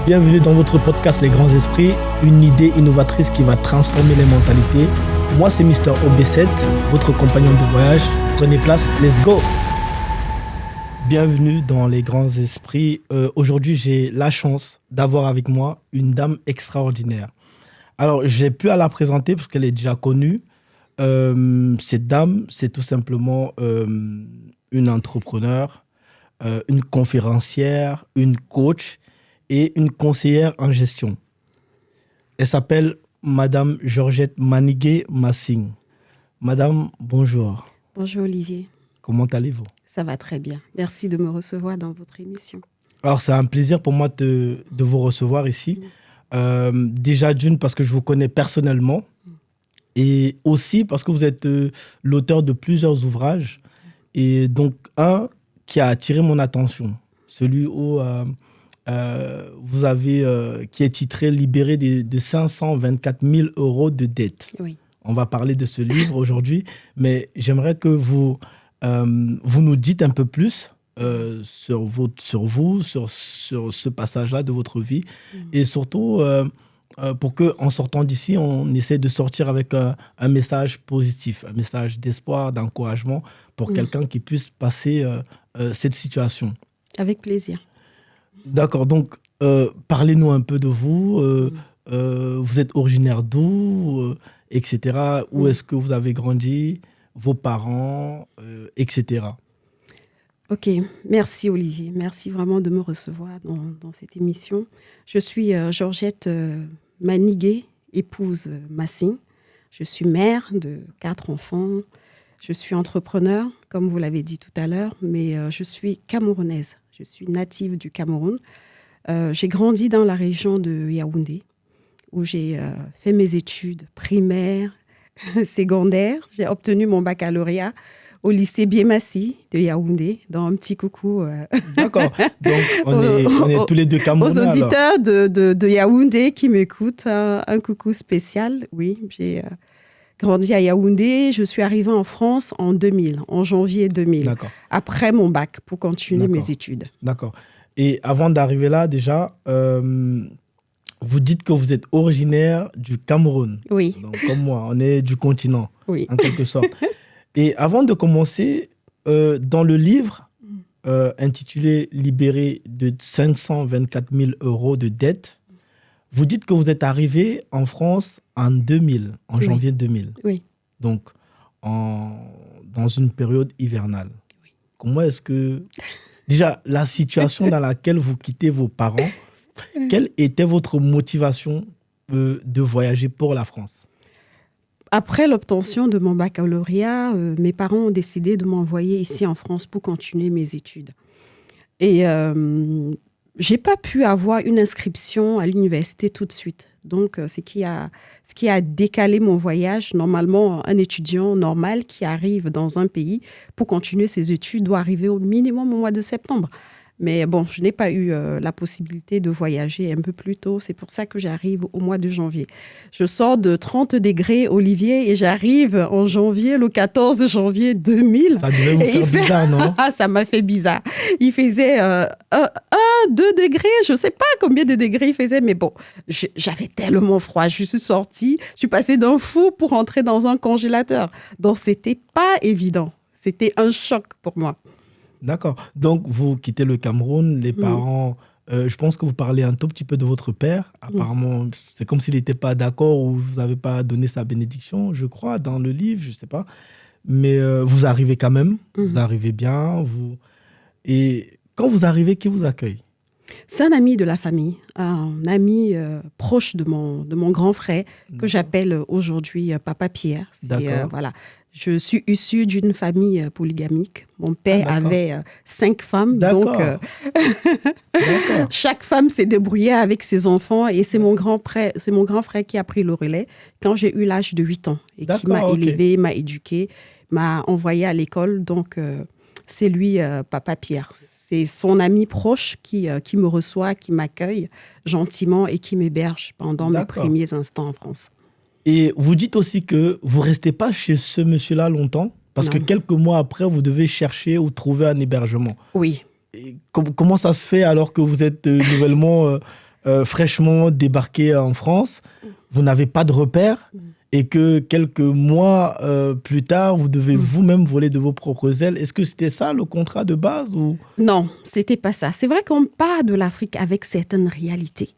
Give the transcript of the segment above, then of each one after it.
Bienvenue dans votre podcast Les Grands Esprits, une idée innovatrice qui va transformer les mentalités. Moi, c'est Mr. OB7, votre compagnon de voyage. Prenez place, let's go! Bienvenue dans Les Grands Esprits. Aujourd'hui, j'ai la chance d'avoir avec moi une dame extraordinaire. Alors, je n'ai plus à la présenter parce qu'elle est déjà connue. Cette dame, c'est tout simplement une entrepreneure, une conférencière, une coach et une conseillère en gestion. Elle s'appelle Madame Georgette Manigué-Massing. Madame, bonjour. Bonjour Olivier. Comment allez-vous? Ça va très bien. Merci de me recevoir dans votre émission. Alors, c'est un plaisir pour moi de vous recevoir ici. Déjà d'une, parce que je vous connais personnellement et aussi parce que vous êtes l'auteur de plusieurs ouvrages. Et donc, un qui a attiré mon attention, celui où vous avez, qui est titré « Libéré de 524 000 euros de dettes ». Oui. On va parler de ce livre aujourd'hui, mais j'aimerais que vous nous dites un peu plus sur vous, sur ce passage-là de votre vie, et surtout pour qu'en sortant d'ici, on essaie de sortir avec un message positif, un message d'espoir, d'encouragement pour quelqu'un qui puisse passer cette situation. Avec plaisir. D'accord, donc parlez-nous un peu de vous. Vous êtes originaire d'où, etc. Où est-ce que vous avez grandi, vos parents, etc. Ok, merci Olivier. Merci vraiment de me recevoir dans cette émission. Je suis Georgette Manigué, épouse Massing. Je suis mère de 4 enfants. Je suis entrepreneur, comme vous l'avez dit tout à l'heure, mais je suis camerounaise. Je suis native du Cameroun. J'ai grandi dans la région de Yaoundé, où j'ai fait mes études primaires, secondaires. J'ai obtenu mon baccalauréat au lycée Biémassi de Yaoundé, dans un petit coucou. D'accord, donc on est tous les deux Camerounais. Aux auditeurs de Yaoundé qui m'écoutent, un coucou spécial. Oui, j'ai grandi à Yaoundé. Je suis arrivée en France en 2000, en janvier 2000, D'accord. après mon bac, pour continuer D'accord. mes études. D'accord. Et avant d'arriver là, déjà, vous dites que vous êtes originaire du Cameroun. Oui. Donc, comme moi, on est du continent, Oui. en quelque sorte. Et avant de commencer, dans le livre intitulé « Libéré de 524 000 euros de dettes », vous dites que vous êtes arrivé en France en 2000, en janvier 2000. Oui. Donc, dans une période hivernale. Oui. Comment est-ce que... Déjà, la situation dans laquelle vous quittez vos parents, quelle était votre motivation de voyager pour la France? Après l'obtention de mon baccalauréat, mes parents ont décidé de m'envoyer ici en France pour continuer mes études. Et j'ai pas pu avoir une inscription à l'université tout de suite. Donc, ce qui a décalé mon voyage. Normalement, un étudiant normal qui arrive dans un pays pour continuer ses études doit arriver au minimum au mois de septembre. Mais bon, je n'ai pas eu la possibilité de voyager un peu plus tôt. C'est pour ça que j'arrive au mois de janvier. Je sors de 30 degrés, Olivier, et j'arrive en janvier, le 14 janvier 2000. Ça devait vous faire bizarre, non? Ah, ça m'a fait bizarre. Il faisait 1, 2 degrés, je ne sais pas combien de degrés il faisait, mais bon, j'avais tellement froid. Je suis sortie, je suis passée d'un four pour rentrer dans un congélateur. Donc, ce n'était pas évident. C'était un choc pour moi. D'accord. Donc, vous quittez le Cameroun, les parents... je pense que vous parlez un tout petit peu de votre père. Apparemment, c'est comme s'il n'était pas d'accord ou vous n'avez pas donné sa bénédiction, je crois, dans le livre, je ne sais pas. Mais vous arrivez quand même, vous arrivez bien. Et quand vous arrivez, qui vous accueille? C'est un ami de la famille, un ami proche de mon grand frère, que j'appelle aujourd'hui Papa Pierre. Voilà. Je suis issue d'une famille polygamique. Mon père avait 5 femmes. Donc, chaque femme s'est débrouillée avec ses enfants. Et c'est mon grand frère qui a pris le relais quand j'ai eu l'âge de 8 ans. Et qui m'a élevée, m'a éduquée, m'a envoyée à l'école. Donc, c'est lui, Papa Pierre. C'est son ami proche qui me reçoit, qui m'accueille gentiment et qui m'héberge pendant mes premiers instants en France. Et vous dites aussi que vous ne restez pas chez ce monsieur-là longtemps, parce que quelques mois après, vous devez chercher ou trouver un hébergement. Oui. Et comment ça se fait alors que vous êtes nouvellement fraîchement débarqué en France, vous n'avez pas de repères et que quelques mois plus tard, vous devez vous-même voler de vos propres ailes. Est-ce que c'était ça le contrat de base ou... Non, c'était pas ça. C'est vrai qu'on part de l'Afrique avec certaines réalités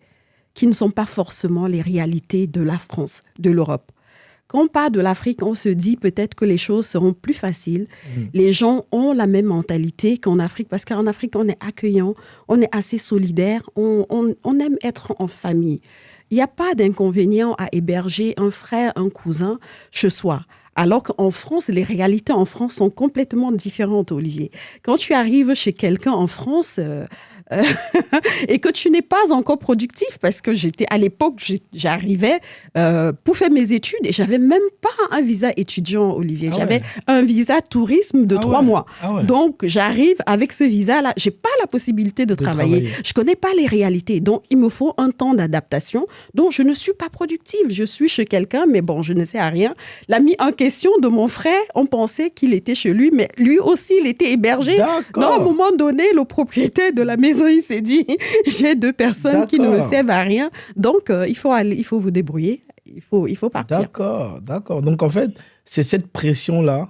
qui ne sont pas forcément les réalités de la France, de l'Europe. Quand on part de l'Afrique, on se dit peut-être que les choses seront plus faciles. Les gens ont la même mentalité qu'en Afrique, parce qu'en Afrique, on est accueillant, on est assez solidaire, on aime être en famille. Il n'y a pas d'inconvénient à héberger un frère, un cousin chez soi. Alors qu'en France, les réalités en France sont complètement différentes, Olivier. Quand tu arrives chez quelqu'un en France et que tu n'es pas encore productif, parce que à l'époque, j'arrivais pour faire mes études et j'avais même pas un visa étudiant, Olivier. J'avais un visa tourisme de 3 mois. Donc, j'arrive avec ce visa-là. J'ai pas la possibilité de travailler. Je connais pas les réalités. Donc, il me faut un temps d'adaptation. Donc, je ne suis pas productive. Je suis chez quelqu'un, mais bon, je ne sais à rien. L'ami en question de mon frère, on pensait qu'il était chez lui, mais lui aussi, il était hébergé. Donc, à un moment donné, le propriétaire de la maison, il s'est dit, j'ai 2 personnes qui ne me servent à rien. Donc, il faut vous débrouiller. Il faut partir. D'accord. Donc, en fait, c'est cette pression-là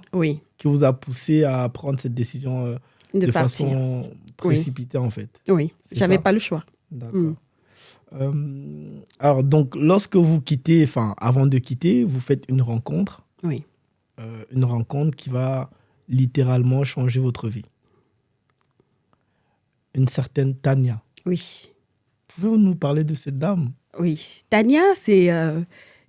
qui vous a poussé à prendre cette décision de façon précipitée, en fait. Oui, j'avais pas le choix. D'accord. Alors, donc, lorsque vous quittez, avant de quitter, vous faites une rencontre. Oui. Une rencontre qui va littéralement changer votre vie. Une certaine Tania. Oui. Pouvez-vous nous parler de cette dame? Oui. Tania, c'est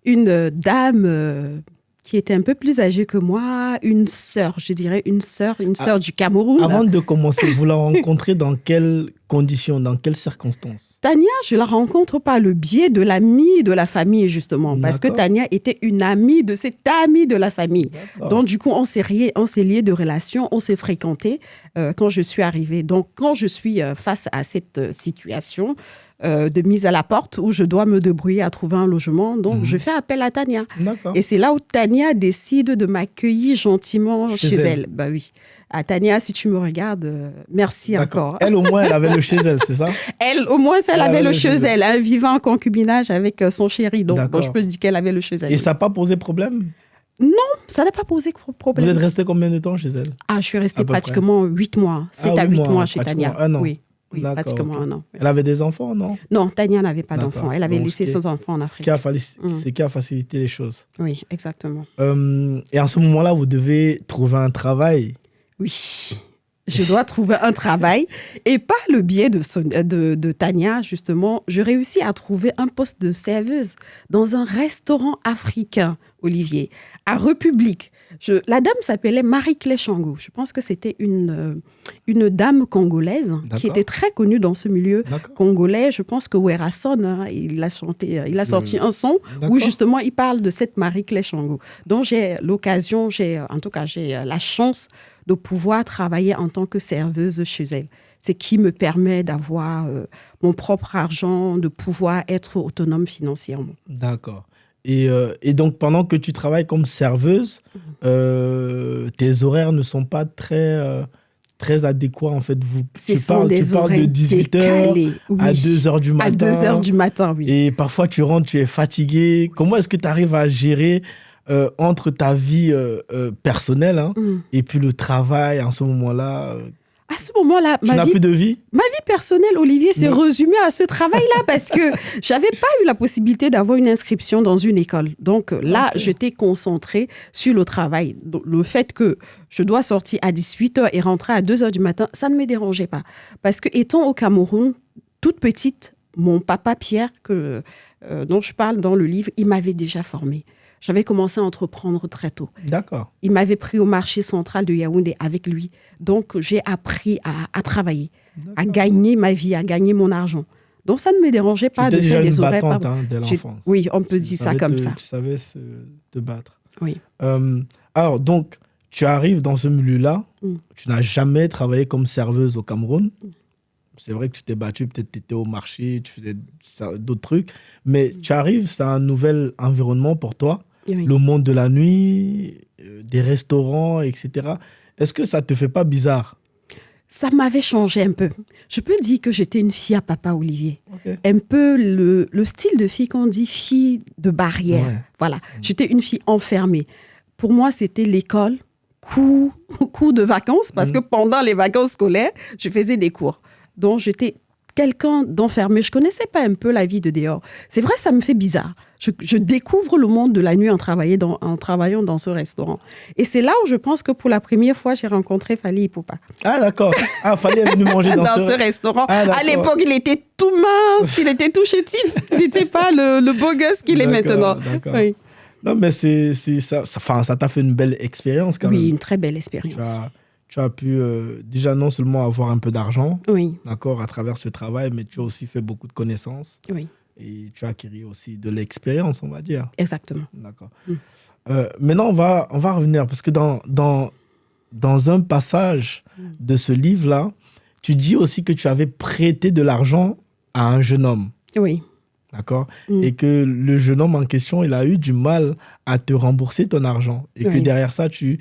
une dame qui était un peu plus âgée que moi, une sœur, je dirais une sœur du Cameroun. Avant de commencer, vous la rencontrez dans quelles conditions, dans quelles circonstances? Tania, je la rencontre par le biais de l'amie de la famille, justement, parce que Tania était une amie de cette amie de la famille. Donc, du coup, on s'est liés de relations, on s'est fréquentés quand je suis arrivée. Donc, quand je suis face à cette situation de mise à la porte où je dois me débrouiller à trouver un logement, donc je fais appel à Tania. Et c'est là où Tania décide de m'accueillir gentiment chez elle. Bah oui. À Tania, si tu me regardes, merci encore. Elle, au moins, elle avait le chez elle, c'est ça? Elle, au moins, elle avait le chez elle. Elle vivait en concubinage avec son chéri. Donc, je peux dire qu'elle avait le chez elle. Et ça n'a pas posé problème? Non, ça n'a pas posé problème. Vous êtes resté combien de temps chez elle? Je suis restée pratiquement 8 mois. 7 à 8 mois chez Tania. Un an. Oui, pratiquement un an. Elle avait des enfants, non? Non, Tania n'avait pas d'enfants. Elle avait laissé ses enfants en Afrique. C'est qui a facilité les choses. Oui, exactement. Et en ce moment-là, vous devez trouver un travail. Oui, je dois trouver un travail. Et par le biais de Tania, justement, je réussis à trouver un poste de serveuse dans un restaurant africain, Olivier, à République. La dame s'appelait Marie-Claire Chango. Je pense que c'était une dame congolaise qui était très connue dans ce milieu congolais. Je pense que Werason, il a sorti un son où justement il parle de cette Marie-Claire Chango. Donc j'ai la chance de pouvoir travailler en tant que serveuse chez elle. C'est qui me permet d'avoir mon propre argent, de pouvoir être autonome financièrement. D'accord. Et donc, pendant que tu travailles comme serveuse, tes horaires ne sont pas très adéquats, en fait. Tu parles de 18h à 2h du matin. À 2h du matin, oui. Et parfois, tu rentres, tu es fatigué. Comment est-ce que tu arrives à gérer entre ta vie personnelle et puis le travail en ce moment-là À ce moment-là, tu n'as plus de vie? Ma vie personnelle, Olivier, s'est résumée à ce travail-là parce que j'avais pas eu la possibilité d'avoir une inscription dans une école. Donc là, j'étais concentrée sur le travail. Donc, le fait que je dois sortir à 18h et rentrer à 2h du matin, ça ne me dérangeait pas. Parce que étant au Cameroun, toute petite, mon papa Pierre, dont je parle dans le livre, il m'avait déjà formée. J'avais commencé à entreprendre très tôt. D'accord. Il m'avait pris au marché central de Yaoundé avec lui. Donc, j'ai appris à travailler, à gagner ma vie, à gagner mon argent. Donc, ça ne me dérangeait pas de faire des horaires. Dès l'enfance. Oui, on peut dire ça comme ça. Tu savais te battre. Oui. Alors, donc, tu arrives dans ce milieu-là. Tu n'as jamais travaillé comme serveuse au Cameroun. C'est vrai que tu t'es battue, peut-être tu étais au marché, tu faisais d'autres trucs. Mais tu arrives, c'est un nouvel environnement pour toi. Oui. Le monde de la nuit, des restaurants, etc. Est-ce que ça ne te fait pas bizarre? Ça m'avait changé un peu. Je peux dire que j'étais une fille à papa, Olivier. un peu le style de fille qu'on dit fille de barrière. Ouais. Voilà, j'étais une fille enfermée. Pour moi, c'était l'école, cours de vacances, parce que pendant les vacances scolaires, je faisais des cours. Donc, j'étais quelqu'un d'enfermé. Je ne connaissais pas un peu la vie de dehors. C'est vrai, ça me fait bizarre. Je découvre le monde de la nuit en travaillant dans ce restaurant. Et c'est là où je pense que pour la première fois, j'ai rencontré Fally Ipupa. Ah, d'accord. Ah, Fally est venu manger dans ce restaurant. Ah, à l'époque, il était tout mince, il était tout chétif. Il n'était pas le beau gosse qu'il est maintenant. D'accord. Oui. Non, mais ça t'a fait une belle expérience quand même. Oui, une très belle expérience. Tu as pu déjà non seulement avoir un peu d'argent, oui. d'accord, à travers ce travail, mais tu as aussi fait beaucoup de connaissances. Oui. Et tu as acquis aussi de l'expérience, on va dire. Exactement. D'accord. Maintenant, on va revenir, parce que dans un passage de ce livre-là, tu dis aussi que tu avais prêté de l'argent à un jeune homme. Oui. D'accord. Et que le jeune homme en question, il a eu du mal à te rembourser ton argent. Et que derrière ça, tu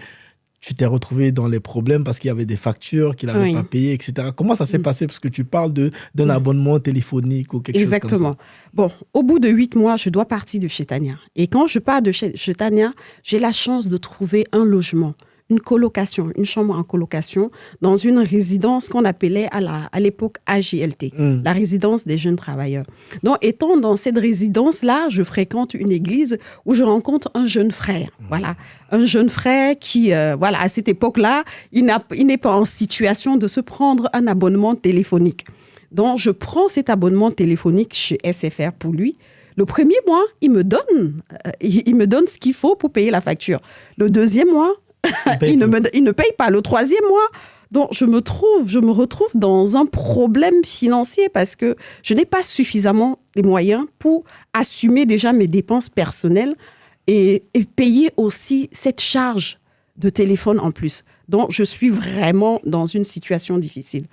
t'es retrouvé dans les problèmes parce qu'il y avait des factures qu'il n'avait pas payées, etc. Comment ça s'est passé? Parce que tu parles d'un abonnement téléphonique ou quelque chose comme ça. Exactement. Bon, au bout de 8 mois, je dois partir de chez Tania. Et quand je pars de chez Tania, j'ai la chance de trouver un logement, une colocation, une chambre en colocation dans une résidence qu'on appelait à l'époque AJLT, la résidence des jeunes travailleurs. Donc, étant dans cette résidence-là, je fréquente une église où je rencontre un jeune frère. Voilà, un jeune frère qui, à cette époque-là, il n'est pas en situation de se prendre un abonnement téléphonique. Donc, je prends cet abonnement téléphonique chez SFR pour lui. Le premier mois, il me donne ce qu'il faut pour payer la facture. Le deuxième mois, il ne paye pas. Le troisième mois, donc je me retrouve dans un problème financier parce que je n'ai pas suffisamment les moyens pour assumer déjà mes dépenses personnelles et payer aussi cette charge de téléphone en plus. Donc, je suis vraiment dans une situation difficile.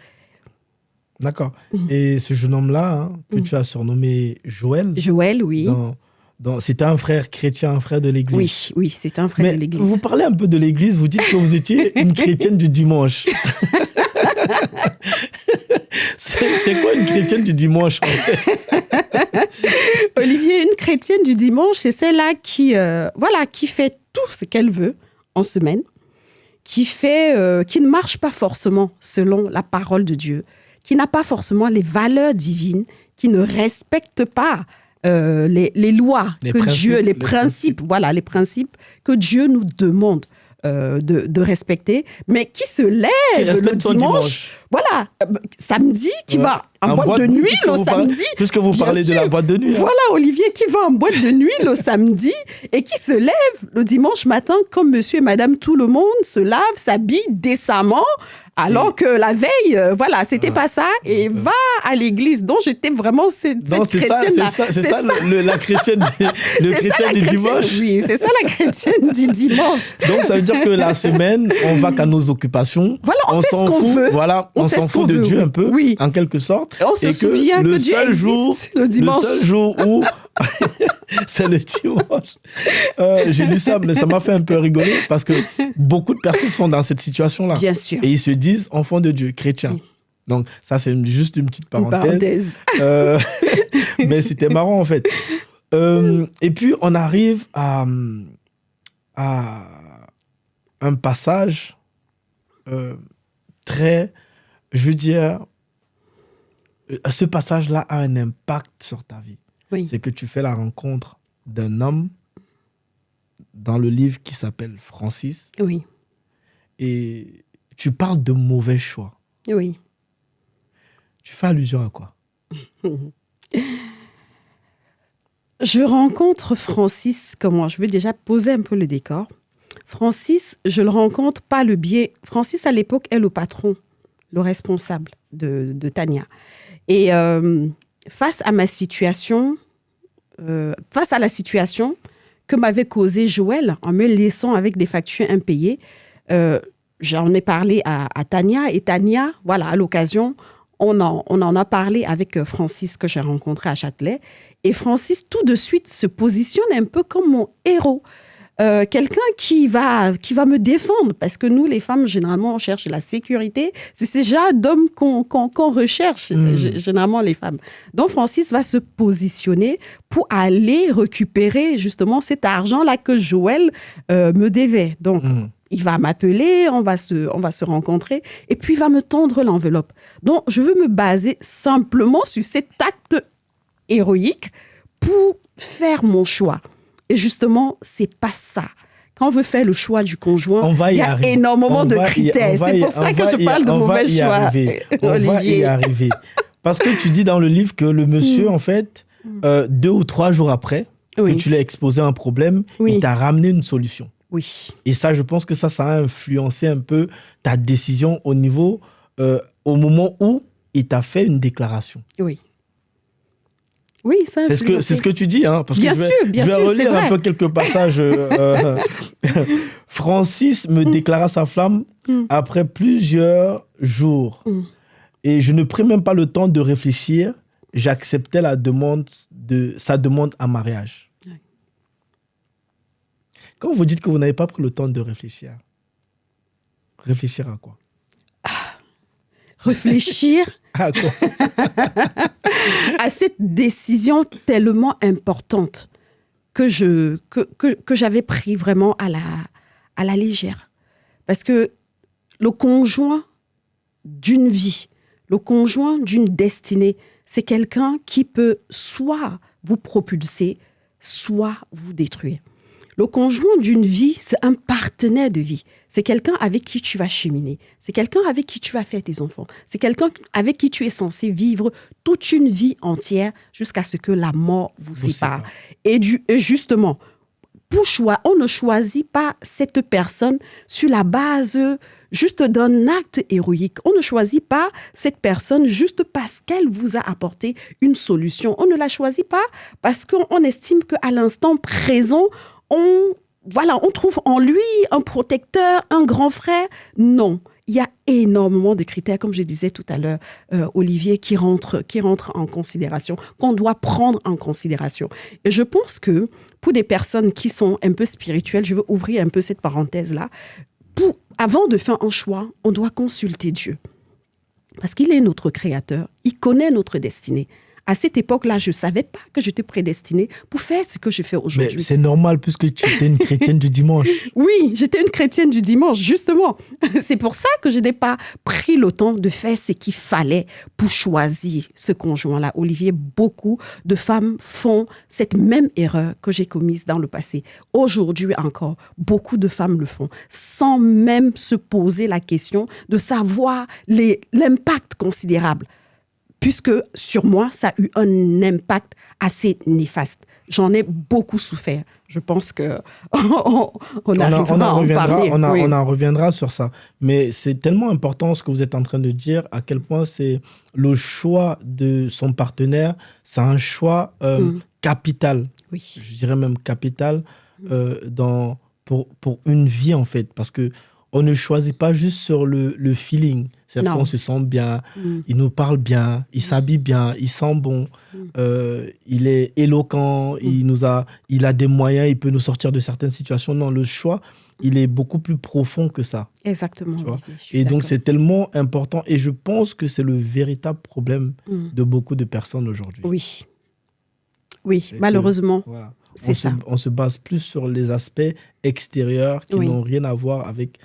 D'accord. Et ce jeune homme-là, que tu as surnommé Joël. Joël, oui. C'était un frère chrétien, un frère de l'église. Oui, c'était un frère de l'église. Vous parlez un peu de l'église, vous dites que vous étiez une chrétienne du dimanche. C'est quoi une chrétienne du dimanche en fait? Olivier, une chrétienne du dimanche, c'est celle-là qui fait tout ce qu'elle veut en semaine, qui ne marche pas forcément selon la parole de Dieu, qui n'a pas forcément les valeurs divines, qui ne respecte pas les lois, les principes que Dieu nous demande de respecter, mais qui se lève le dimanche. Voilà, samedi, qui va en boîte de nuit le samedi. Puisque vous parlez de la boîte de nuit. Voilà, Olivier, qui va en boîte de nuit le samedi et qui se lève le dimanche matin comme monsieur et madame tout le monde se lave, s'habille décemment. Alors que la veille, c'était pas ça, et va à l'église. Donc, j'étais vraiment cette chrétienne-là. C'est ça, la chrétienne, chrétien du dimanche. Oui, c'est ça la chrétienne du dimanche. Donc, ça veut dire que la semaine, on va qu'à nos occupations. Voilà, on fait ce qu'on veut. Voilà, on s'en fout de Dieu un peu, en quelque sorte. On se souvient que Dieu existe le dimanche. Le seul jour où... c'est le dimanche. J'ai lu ça, mais ça m'a fait un peu rigoler parce que beaucoup de personnes sont dans cette situation-là. Bien sûr. Et ils se disent enfants de Dieu, chrétiens. Oui. Donc, ça, c'est juste une petite parenthèse. Mais c'était marrant, en fait. Et puis, on arrive à un passage très... Je veux dire, ce passage-là a un impact sur ta vie. Oui. C'est que tu fais la rencontre d'un homme dans le livre qui s'appelle Francis. Oui. Et tu parles de mauvais choix. Oui. Tu fais allusion à quoi? Je rencontre Francis, comment? Je vais déjà poser un peu le décor. Francis, je le rencontre par le biais... Francis, à l'époque, est le patron, le responsable de Tania. Et face à la situation que m'avait causée Joël en me laissant avec des factures impayées, j'en ai parlé à Tania. Et Tania, à l'occasion, on en a parlé avec Francis que j'ai rencontré à Châtelet. Et Francis, tout de suite, se positionne un peu comme mon héros. quelqu'un qui va me défendre. Parce que nous, les femmes, généralement, on cherche la sécurité. C'est ce genre d'homme qu'on recherche, généralement, les femmes. Donc, Francis va se positionner pour aller récupérer, justement, cet argent-là que Joël me devait. Donc, il va m'appeler, on va se rencontrer, et puis il va me tendre l'enveloppe. Donc, je veux me baser simplement sur cet acte héroïque pour faire mon choix. Et justement, c'est pas ça. Quand on veut faire le choix du conjoint, il y a énormément de critères. C'est pour ça que je parle de mauvais choix, Olivier. On va y arriver. Parce que tu dis dans le livre que le monsieur, en fait, 2 ou 3 jours après que tu lui as exposé un problème, il t'a ramené une solution. Oui. Et ça, je pense que ça a influencé un peu ta décision au niveau, au moment où il t'a fait une déclaration. Oui. Oui, ça c'est ce que tu dis, hein, parce bien que je vais relire un peu quelques passages. Francis me déclara sa flamme après plusieurs jours. Et je ne pris même pas le temps de réfléchir. J'acceptais sa demande en mariage. Oui. Quand vous dites que vous n'avez pas pris le temps de réfléchir à quoi? Réfléchir à quoi? À cette décision tellement importante que j'avais pris vraiment à la légère. Parce que le conjoint d'une vie, le conjoint d'une destinée, c'est quelqu'un qui peut soit vous propulser, soit vous détruire. Le conjoint d'une vie, c'est un partenaire de vie. C'est quelqu'un avec qui tu vas cheminer. C'est quelqu'un avec qui tu vas faire tes enfants. C'est quelqu'un avec qui tu es censé vivre toute une vie entière jusqu'à ce que la mort vous sépare. Et justement, on ne choisit pas cette personne sur la base juste d'un acte héroïque. On ne choisit pas cette personne juste parce qu'elle vous a apporté une solution. On ne la choisit pas parce qu'on estime qu'à l'instant présent, on trouve en lui un protecteur, un grand frère. Non, il y a énormément de critères, comme je disais tout à l'heure, Olivier, qui rentrent en considération, qu'on doit prendre en considération. Et je pense que pour des personnes qui sont un peu spirituelles, je veux ouvrir un peu cette parenthèse-là, avant de faire un choix, on doit consulter Dieu. Parce qu'il est notre créateur, il connaît notre destinée. À cette époque-là, je ne savais pas que j'étais prédestinée pour faire ce que je fais aujourd'hui. Mais c'est normal puisque tu étais une chrétienne du dimanche. Oui, j'étais une chrétienne du dimanche, justement. C'est pour ça que je n'ai pas pris le temps de faire ce qu'il fallait pour choisir ce conjoint-là. Olivier, beaucoup de femmes font cette même erreur que j'ai commise dans le passé. Aujourd'hui encore, beaucoup de femmes le font sans même se poser la question de savoir l'impact considérable. Puisque sur moi, ça a eu un impact assez néfaste. J'en ai beaucoup souffert. Je pense qu'on arrivera à en parler. On en reviendra sur ça. Mais c'est tellement important ce que vous êtes en train de dire, à quel point c'est le choix de son partenaire, c'est un choix capital. Oui. Je dirais même capital pour une vie, en fait. Parce que on ne choisit pas juste sur le feeling. C'est-à-dire qu'on se sent bien, il nous parle bien, il s'habille bien, il sent bon, il est éloquent, il a des moyens, il peut nous sortir de certaines situations. Non, le choix, il est beaucoup plus profond que ça. Exactement. Et donc, c'est tellement important. Et je pense que c'est le véritable problème de beaucoup de personnes aujourd'hui. Oui, malheureusement. Voilà. C'est ça. On se base plus sur les aspects extérieurs qui n'ont rien à voir avec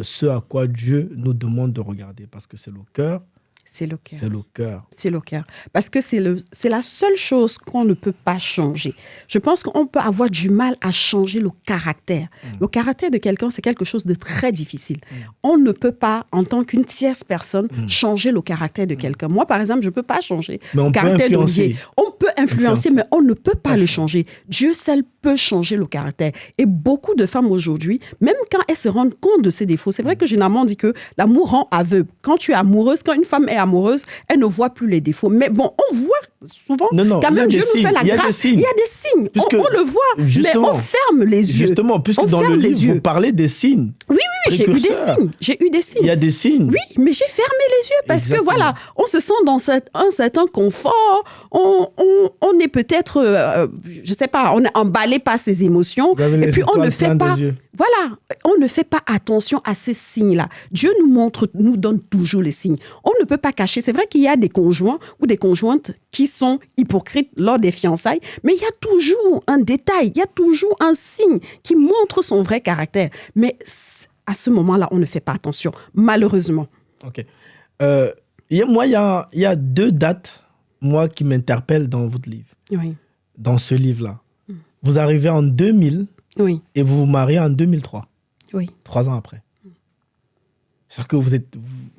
ce à quoi Dieu nous demande de regarder. Parce que c'est le cœur. C'est le cœur. C'est le cœur. C'est le cœur. Parce que c'est la seule chose qu'on ne peut pas changer. Je pense qu'on peut avoir du mal à changer le caractère. Le caractère de quelqu'un, c'est quelque chose de très difficile. On ne peut pas, en tant qu'une tierce personne, changer le caractère de quelqu'un. Moi, par exemple, je ne peux pas changer le caractère d'Olivier. On peut influencer, mais on ne peut pas le changer. Dieu seul peut changer le caractère. Et beaucoup de femmes aujourd'hui, même quand elles se rendent compte de ses défauts, c'est vrai que généralement on dit que l'amour rend aveugle. Quand tu es amoureuse, quand une femme est amoureuse, elle ne voit plus les défauts. Mais bon, on voit souvent, quand même Dieu nous fait la grâce. Il y a des signes. On le voit, mais on ferme les yeux. Justement, puisque dans le livre, vous parlez des signes. Oui, j'ai eu des signes. J'ai eu des signes. Il y a des signes. Oui, mais j'ai fermé les yeux parce que voilà, on se sent dans un certain confort. On est peut-être, je sais pas, on est emballé par ses émotions. Et puis on ne fait pas. Voilà, on ne fait pas attention à ces signes-là. Dieu nous donne toujours les signes. On ne peut pas cacher. C'est vrai qu'il y a des conjoints ou des conjointes qui sont hypocrites lors des fiançailles, mais il y a toujours un détail, il y a toujours un signe qui montre son vrai caractère. Mais à ce moment-là, on ne fait pas attention, malheureusement. Ok. Moi, il y a 2 dates, moi, qui m'interpellent dans votre livre. Oui. Dans ce livre-là. Vous arrivez en 2000 et vous vous mariez en 2003. Oui. 3 ans après. C'est-à-dire que vous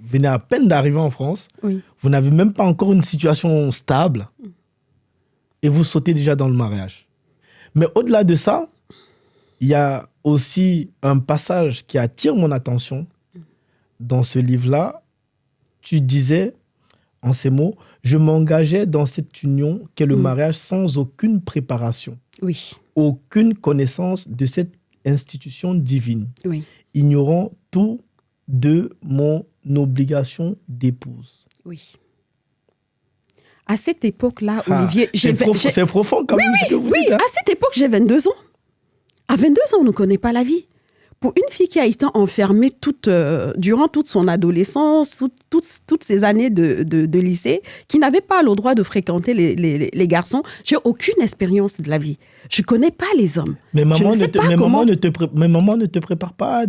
venez à peine d'arriver en France. Oui. Vous n'avez même pas encore une situation stable. Et vous sautez déjà dans le mariage. Mais au-delà de ça, il y a aussi un passage qui attire mon attention. Dans ce livre-là, tu disais, en ces mots, « Je m'engageais dans cette union qu'est le mariage sans aucune préparation. Oui. Aucune connaissance de cette institution divine. Oui. Ignorant tout de mon obligation d'épouse. » Oui. À cette époque-là, Olivier... C'est profond quand même ce que vous dites. Oui, à cette époque, j'ai 22 ans. À 22 ans, on ne connaît pas la vie. Pour une fille qui a été enfermée durant toute son adolescence, toutes ses années de lycée, qui n'avait pas le droit de fréquenter les garçons, j'ai aucune expérience de la vie. Je ne connais pas les hommes. Mais maman ne te prépare pas,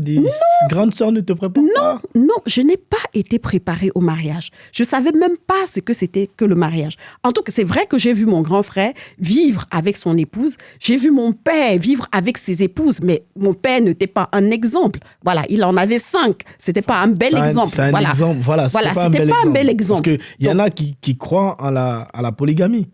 grandes sœurs ne te préparent pas. Non, je n'ai pas été préparée au mariage. Je ne savais même pas ce que c'était que le mariage. En tout cas, c'est vrai que j'ai vu mon grand frère vivre avec son épouse. J'ai vu mon père vivre avec ses épouses, mais mon père n'était pas un exemple. Voilà, il en avait 5. C'était pas un bel exemple. C'est un exemple. Voilà, c'était pas un bel exemple. Parce qu'il y en a qui croient à la polygamie.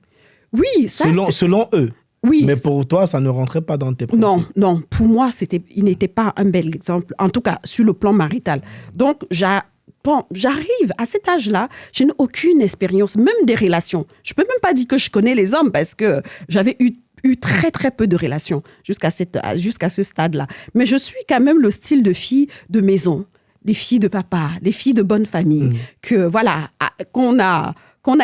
Oui, ça selon eux. Oui. Mais pour toi, ça ne rentrait pas dans tes principes. Non. Pour moi, il n'était pas un bel exemple. En tout cas, sur le plan marital. Donc, j'arrive à cet âge-là, je n'ai aucune expérience, même des relations. Je peux même pas dire que je connais les hommes parce que j'avais eu très, très peu de relations jusqu'à ce stade-là. Mais je suis quand même le style de fille de maison, des filles de papa, des filles de bonne famille, qu'on a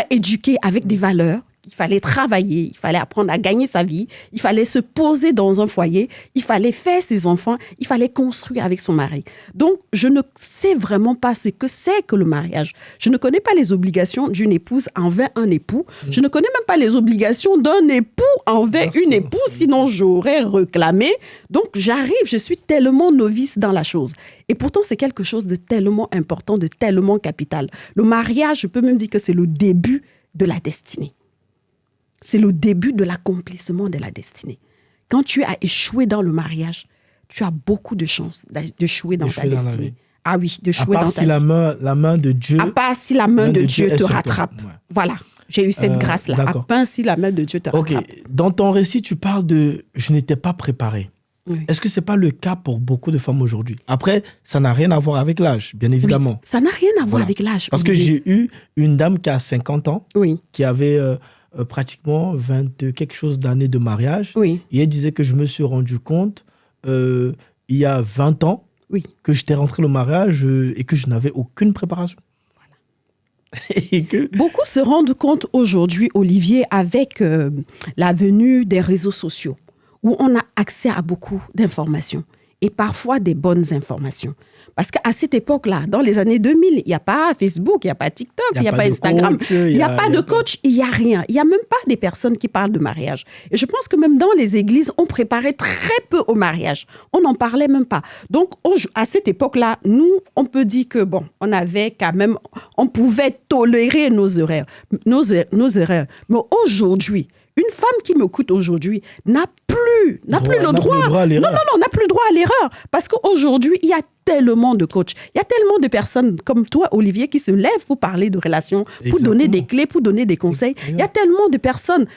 éduquées avec des valeurs. Il fallait travailler, il fallait apprendre à gagner sa vie, il fallait se poser dans un foyer, il fallait faire ses enfants, il fallait construire avec son mari. Donc, je ne sais vraiment pas ce que c'est que le mariage. Je ne connais pas les obligations d'une épouse envers un époux. Je ne connais même pas les obligations d'un époux envers une épouse, sinon j'aurais réclamé. Donc, je suis tellement novice dans la chose. Et pourtant, c'est quelque chose de tellement important, de tellement capital. Le mariage, je peux même dire que c'est le début de la destinée. C'est le début de l'accomplissement de la destinée. Quand tu as échoué dans le mariage, tu as beaucoup de chances d'échouer dans ta destinée. Ah oui, d'échouer dans ta vie. À part si la main de Dieu... À part si la main de Dieu te rattrape. Ouais. Voilà, j'ai eu cette grâce-là. D'accord. À part si la main de Dieu te rattrape. Ok, dans ton récit, tu parles de « je n'étais pas préparée ». Oui. Est-ce que ce n'est pas le cas pour beaucoup de femmes aujourd'hui? Après, ça n'a rien à voir avec l'âge, bien évidemment. Oui, ça n'a rien à voir avec l'âge. Parce que j'ai eu une dame qui a 50 ans, qui avait... pratiquement 20 quelque chose d'années de mariage. Oui. Et elle disait que je me suis rendu compte il y a 20 ans que j'étais rentré au mariage et que je n'avais aucune préparation. Voilà. Et que... Beaucoup se rendent compte aujourd'hui, Olivier, avec la venue des réseaux sociaux, où on a accès à beaucoup d'informations et parfois des bonnes informations. Parce qu'à cette époque-là, dans les années 2000, il n'y a pas Facebook, il n'y a pas TikTok, il n'y a pas Instagram, il n'y a pas de coach, il n'y a rien. Il n'y a même pas des personnes qui parlent de mariage. Et je pense que même dans les églises, on préparait très peu au mariage. On n'en parlait même pas. Donc, à cette époque-là, nous, on peut dire que, on avait quand même, on pouvait tolérer nos erreurs. Mais aujourd'hui, une femme qui m'écoute aujourd'hui n'a plus le droit à l'erreur. Non, n'a plus le droit à l'erreur. Parce qu'aujourd'hui, il y a tellement de coachs, il y a tellement de personnes comme toi, Olivier, qui se lèvent pour parler de relations, pour donner des clés, pour donner des conseils. Il y a tellement de personnes,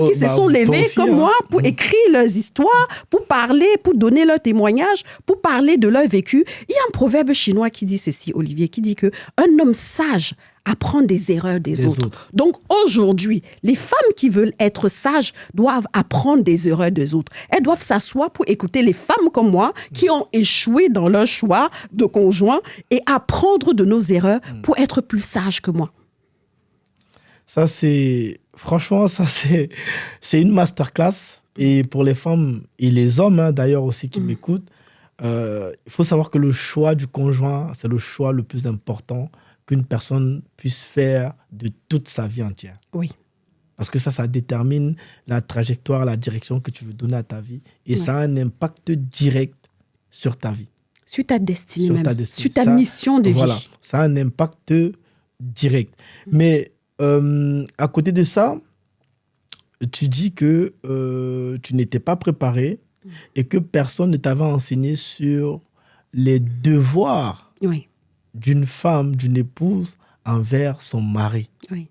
qui se sont levées comme moi pour écrire leurs histoires, pour parler, pour donner leurs témoignages, pour parler de leur vécu. Il y a un proverbe chinois qui dit ceci, Olivier, qui dit que un homme sage apprendre des erreurs des autres. autres. Donc aujourd'hui, les femmes qui veulent être sages doivent apprendre des erreurs des autres. Elles doivent s'asseoir pour écouter les femmes comme moi qui ont échoué dans leur choix de conjoint et apprendre de nos erreurs pour être plus sages que moi. Franchement, c'est une masterclass. Et pour les femmes et les hommes, d'ailleurs aussi qui m'écoutent, il faut savoir que le choix du conjoint, c'est le choix le plus important qu'une personne puisse faire de toute sa vie entière. Oui. Parce que ça détermine la trajectoire, la direction que tu veux donner à ta vie. Et ça a un impact direct sur ta vie. Sur ta destinée Sur même. ta destinée. Sur ta mission de Voilà, vie. ça a un impact direct. Mais à côté de ça, tu dis que tu n'étais pas préparé et que personne ne t'avait enseigné sur les devoirs d'une femme, d'une épouse envers son mari. Oui.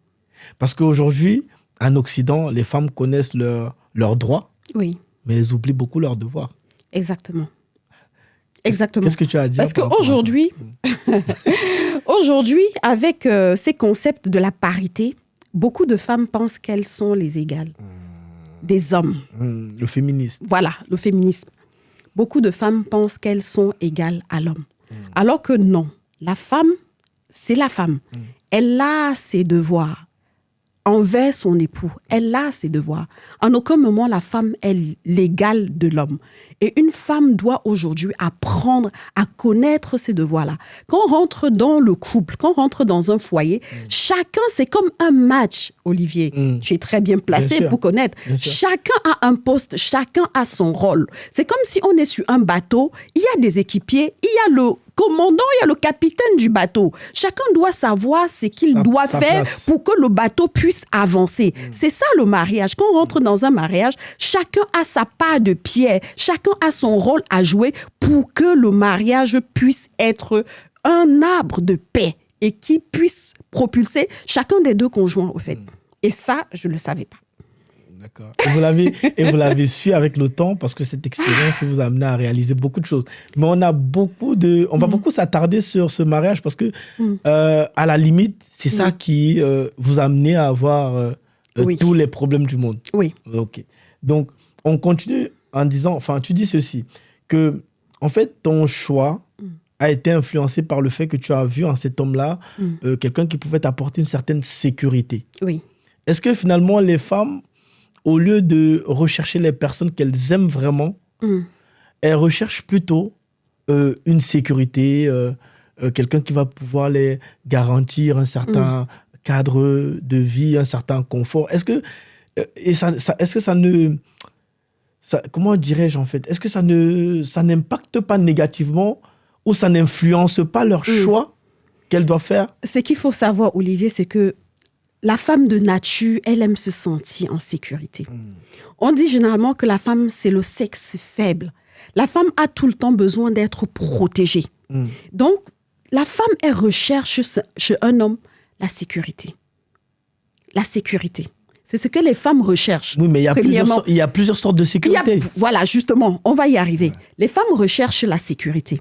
Parce qu'aujourd'hui, en Occident, les femmes connaissent leurs droits, Oui. mais elles oublient beaucoup leurs devoirs. Exactement. Exactement. Qu'est-ce que tu as à dire? Parce qu'aujourd'hui, aujourd'hui, avec ces concepts de la parité, beaucoup de femmes pensent qu'elles sont les égales des hommes. Le féminisme. Voilà, le féminisme. Beaucoup de femmes pensent qu'elles sont égales à l'homme. Alors que non, la femme, c'est la femme. Elle a ses devoirs envers son époux. Elle a ses devoirs. En aucun moment, la femme est l'égale de l'homme. Et une femme doit aujourd'hui apprendre à connaître ses devoirs-là. Quand on rentre dans le couple, quand on rentre dans un foyer, chacun, c'est comme un match, Olivier. Tu es très bien placé pour connaître. Chacun a un poste, chacun a son rôle. C'est comme si on est sur un bateau, il y a des équipiers, il y a le commandant, il y a le capitaine du bateau. Chacun doit savoir ce qu'il doit faire pour que le bateau puisse avancer. C'est ça le mariage. Quand on rentre dans un mariage, chacun a sa part de pierre, chacun a son rôle à jouer pour que le mariage puisse être un arbre de paix et qui puisse propulser chacun des deux conjoints, au fait. Et ça, je ne le savais pas. D'accord. Et vous l'avez su avec le temps parce que cette expérience vous a amené à réaliser beaucoup de choses. Mais on va beaucoup s'attarder sur ce mariage parce que, à la limite, c'est ça qui vous a amené à avoir tous les problèmes du monde. Oui. Ok. Donc, on continue en disant, enfin, tu dis ceci, que, en fait, ton choix a été influencé par le fait que tu as vu en cet homme-là quelqu'un qui pouvait t'apporter une certaine sécurité. Oui. Est-ce que finalement, les femmes, au lieu de rechercher les personnes qu'elles aiment vraiment, elles recherchent plutôt une sécurité, quelqu'un qui va pouvoir les garantir un certain cadre de vie, un certain confort. Est-ce que ça ne... comment dirais-je en fait? Est-ce que ça n'impacte pas négativement ou ça n'influence pas leur choix qu'elles doivent faire? Ce qu'il faut savoir, Olivier, c'est que la femme de nature, elle aime se sentir en sécurité. On dit généralement que la femme, c'est le sexe faible. La femme a tout le temps besoin d'être protégée. Donc, la femme, elle recherche chez un homme la sécurité. La sécurité. C'est ce que les femmes recherchent. Oui, mais il y a plusieurs sortes de sécurité. Voilà, justement, on va y arriver. Les femmes recherchent la sécurité.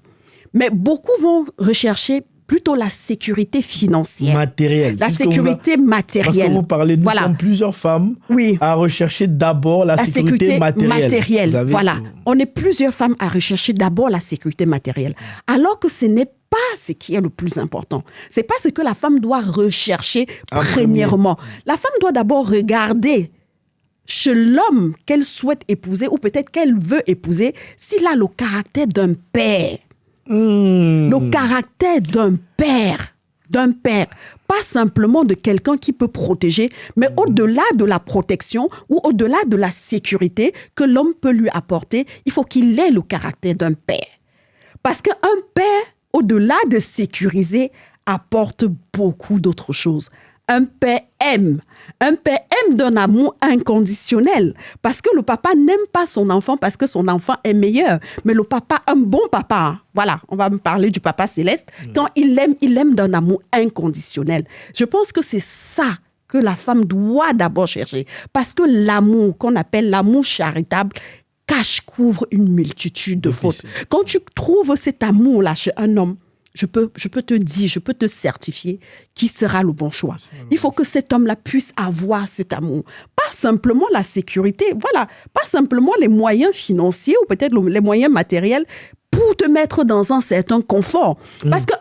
Mais beaucoup vont rechercher plutôt la sécurité financière. Matérielle. La sécurité matérielle. Parce que vous parlez, nous sommes plusieurs femmes à rechercher d'abord la sécurité matérielle. Voilà. On est plusieurs femmes à rechercher d'abord la sécurité matérielle. Alors que ce n'est pas ce qui est le plus important. C'est pas ce que la femme doit rechercher premièrement. La femme doit d'abord regarder chez l'homme qu'elle souhaite épouser ou peut-être qu'elle veut épouser s'il a le caractère d'un père. Le caractère d'un père, pas simplement de quelqu'un qui peut protéger, mais au-delà de la protection ou au-delà de la sécurité que l'homme peut lui apporter, il faut qu'il ait le caractère d'un père. Parce qu'un père, au-delà de sécuriser, apporte beaucoup d'autres choses. Un père aime d'un amour inconditionnel parce que le papa n'aime pas son enfant parce que son enfant est meilleur. Mais le papa, un bon papa, voilà, on va me parler du papa céleste, quand il aime d'un amour inconditionnel. Je pense que c'est ça que la femme doit d'abord chercher parce que l'amour, qu'on appelle l'amour charitable, couvre une multitude de fautes. Quand tu trouves cet amour-là chez un homme, je peux te dire, je peux te certifier qui sera le bon choix. Il faut que cet homme-là puisse avoir cet amour. Pas simplement la sécurité, voilà, pas simplement les moyens financiers ou peut-être les moyens matériels pour te mettre dans un certain confort. Parce qu'un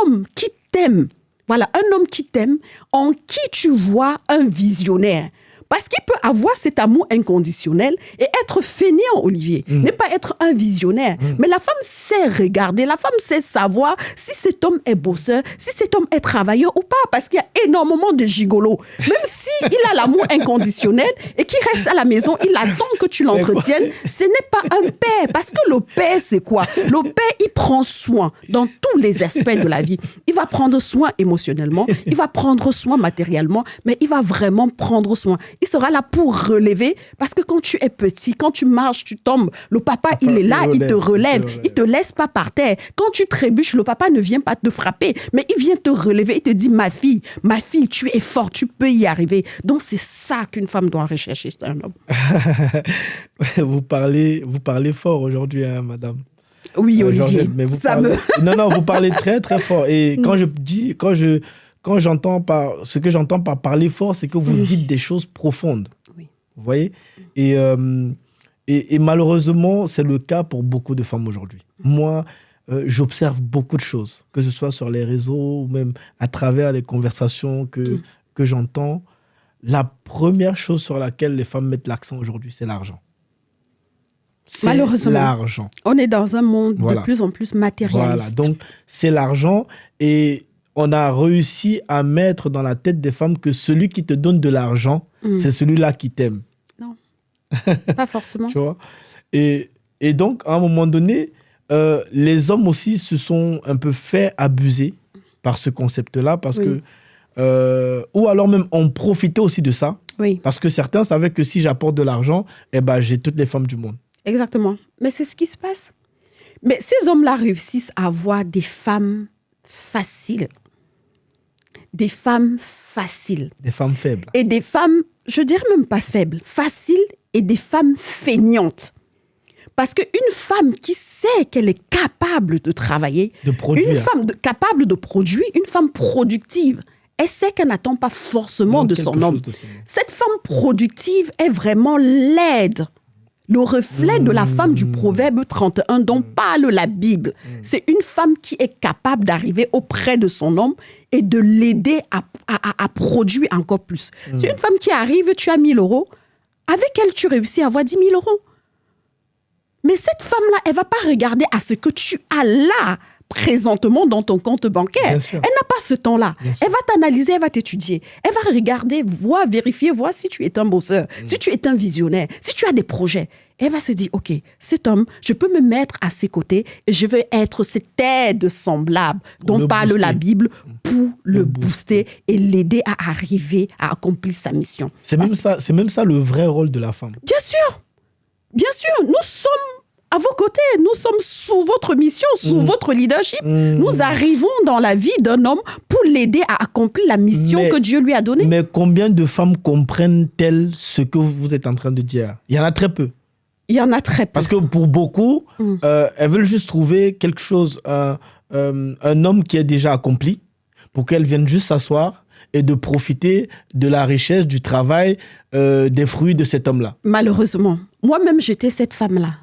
homme qui t'aime, voilà, un homme qui t'aime, en qui tu vois un visionnaire. Parce qu'il peut avoir cet amour inconditionnel et être fainéant, Olivier, ne pas être un visionnaire. Mais la femme sait regarder, la femme sait savoir si cet homme est bosseur, si cet homme est travailleur ou pas, parce qu'il y a énormément de gigolos. Même s'il a l'amour inconditionnel et qu'il reste à la maison, il attend que tu l'entretiennes, ce n'est pas un père. Parce que le père, c'est quoi? Le père, il prend soin dans tous les aspects de la vie. Il va prendre soin émotionnellement, il va prendre soin matériellement, mais il va vraiment prendre soin. Il sera là pour relever, parce que quand tu es petit, quand tu marches, tu tombes, le papa, il est là, il te relève, il te laisse pas par terre. Quand tu trébuches, le papa ne vient pas te frapper, mais il vient te relever, il te dit, ma fille, tu es forte, tu peux y arriver. Donc c'est ça qu'une femme doit rechercher, c'est un homme. Vous parlez fort aujourd'hui, hein, madame. Oui, Olivier, mais vous ça parlez... Non, vous parlez très, très fort. Et quand j'entends ce que j'entends par parler fort, c'est que vous dites des choses profondes. Oui. Vous voyez? Et malheureusement, c'est le cas pour beaucoup de femmes aujourd'hui. Moi, j'observe beaucoup de choses, que ce soit sur les réseaux ou même à travers les conversations que j'entends. La première chose sur laquelle les femmes mettent l'accent aujourd'hui, c'est l'argent. Malheureusement, l'argent. On est dans un monde de plus en plus matérialiste. Voilà, donc c'est l'argent et on a réussi à mettre dans la tête des femmes que celui qui te donne de l'argent, c'est celui-là qui t'aime. Non, pas forcément. Tu vois? Et donc, à un moment donné, les hommes aussi se sont un peu fait abuser par ce concept-là parce que... ou alors même ont profité aussi de ça. Oui. Parce que certains savaient que si j'apporte de l'argent, j'ai toutes les femmes du monde. Exactement. Mais c'est ce qui se passe. Mais ces hommes-là réussissent à avoir des femmes faciles. Des femmes faciles. Des femmes faibles. Et des femmes, je dirais même pas faibles, faciles et des femmes feignantes. Parce qu'une femme qui sait qu'elle est capable de travailler, de produire. Une femme capable de produire, une femme productive, elle sait qu'elle n'attend pas forcément de son homme. Cette femme productive est vraiment l'aide. Le reflet de la femme du Proverbe 31 dont parle la Bible. C'est une femme qui est capable d'arriver auprès de son homme et de l'aider à produire encore plus. C'est une femme qui arrive, tu as 1 000 euros, avec elle tu réussis à avoir 10 000 euros. Mais cette femme-là, elle ne va pas regarder à ce que tu as là, présentement dans ton compte bancaire. Elle n'a pas ce temps-là. Elle va t'analyser, elle va t'étudier. Elle va regarder, vérifier, voir si tu es un bosseur, si tu es un visionnaire, si tu as des projets. Elle va se dire, OK, cet homme, je peux me mettre à ses côtés et je vais être cette aide semblable dont parle la Bible pour le booster et l'aider à arriver à accomplir sa mission. C'est même ça le vrai rôle de la femme. Bien sûr. Bien sûr, nous sommes à vos côtés, nous sommes sous votre mission, sous votre leadership. Nous arrivons dans la vie d'un homme pour l'aider à accomplir la mission que Dieu lui a donnée. Mais combien de femmes comprennent-elles ce que vous êtes en train de dire? Il y en a très peu. Il y en a très peu. Parce que pour beaucoup, elles veulent juste trouver quelque chose, un homme qui est déjà accompli, pour qu'elles viennent juste s'asseoir et de profiter de la richesse, du travail, des fruits de cet homme-là. Malheureusement, moi-même, j'étais cette femme-là.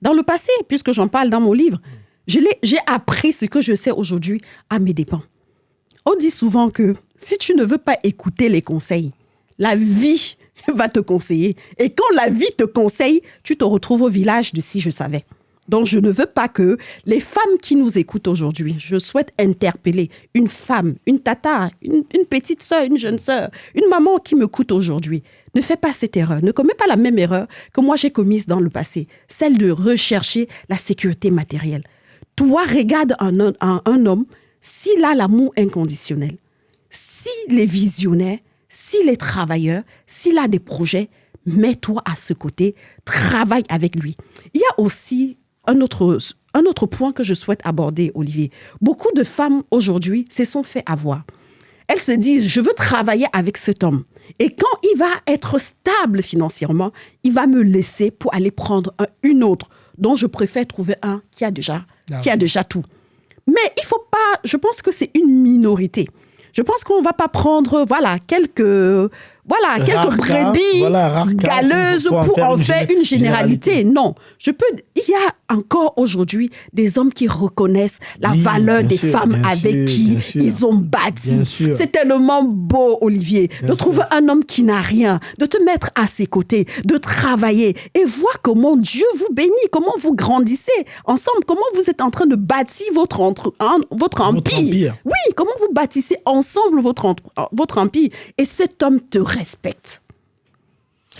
Dans le passé, puisque j'en parle dans mon livre, j'ai appris ce que je sais aujourd'hui à mes dépens. On dit souvent que si tu ne veux pas écouter les conseils, la vie va te conseiller. Et quand la vie te conseille, tu te retrouves au village de Si je savais. Donc, je ne veux pas que les femmes qui nous écoutent aujourd'hui, je souhaite interpeller une femme, une tata, une petite sœur, une jeune sœur, une maman qui m'écoute aujourd'hui. Ne fais pas cette erreur. Ne commets pas la même erreur que moi j'ai commise dans le passé, celle de rechercher la sécurité matérielle. Toi, regarde un homme, s'il a l'amour inconditionnel, s'il est visionnaire, s'il est travailleur, s'il a des projets, mets-toi à ce côté, travaille avec lui. Il y a aussi un autre point que je souhaite aborder, Olivier. Beaucoup de femmes aujourd'hui se sont fait avoir. Elles se disent, je veux travailler avec cet homme. Et quand il va être stable financièrement, il va me laisser pour aller prendre une autre, dont je préfère trouver un qui a déjà tout. Mais il faut pas, je pense que c'est une minorité. Je pense qu'on ne va pas prendre quelques brebis galeuses pour en faire une généralité. Non. Il y a encore aujourd'hui des hommes qui reconnaissent la valeur des femmes avec qui ils ont bâti. C'est tellement beau, Olivier, de trouver un homme qui n'a rien, de te mettre à ses côtés, de travailler et voir comment Dieu vous bénit, comment vous grandissez ensemble, comment vous êtes en train de bâtir votre empire. Oui, comment vous bâtissez ensemble votre empire. Et cet homme te respecte.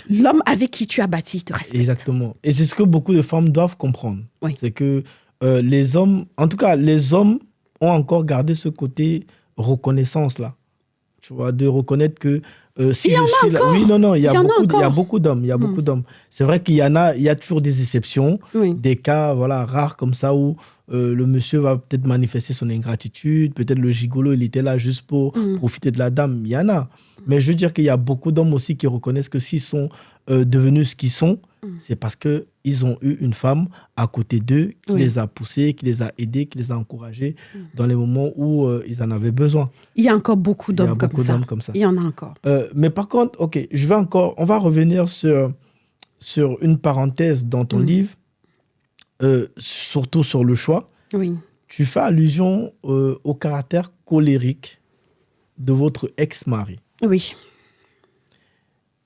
L'homme avec qui tu as bâti te respecte. Exactement. Et c'est ce que beaucoup de femmes doivent comprendre. Oui. C'est que les hommes, en tout cas, les hommes ont encore gardé ce côté reconnaissance-là. Tu vois, de reconnaître que si je suis là... Oui, non, il y a beaucoup d'hommes. Il y a beaucoup d'hommes. C'est vrai qu'il y a toujours des exceptions, des cas rares comme ça où le monsieur va peut-être manifester son ingratitude, peut-être le gigolo, il était là juste pour profiter de la dame. Il y en a. Mais je veux dire qu'il y a beaucoup d'hommes aussi qui reconnaissent que s'ils sont devenus ce qu'ils sont, c'est parce qu'ils ont eu une femme à côté d'eux qui les a poussés, qui les a aidés, qui les a encouragés dans les moments où ils en avaient besoin. Il y a encore beaucoup d'hommes comme ça. Il y en a encore. Mais par contre, on va revenir sur une parenthèse dans ton livre, surtout sur le choix. Oui. Tu fais allusion au caractère colérique de votre ex-mari. Oui.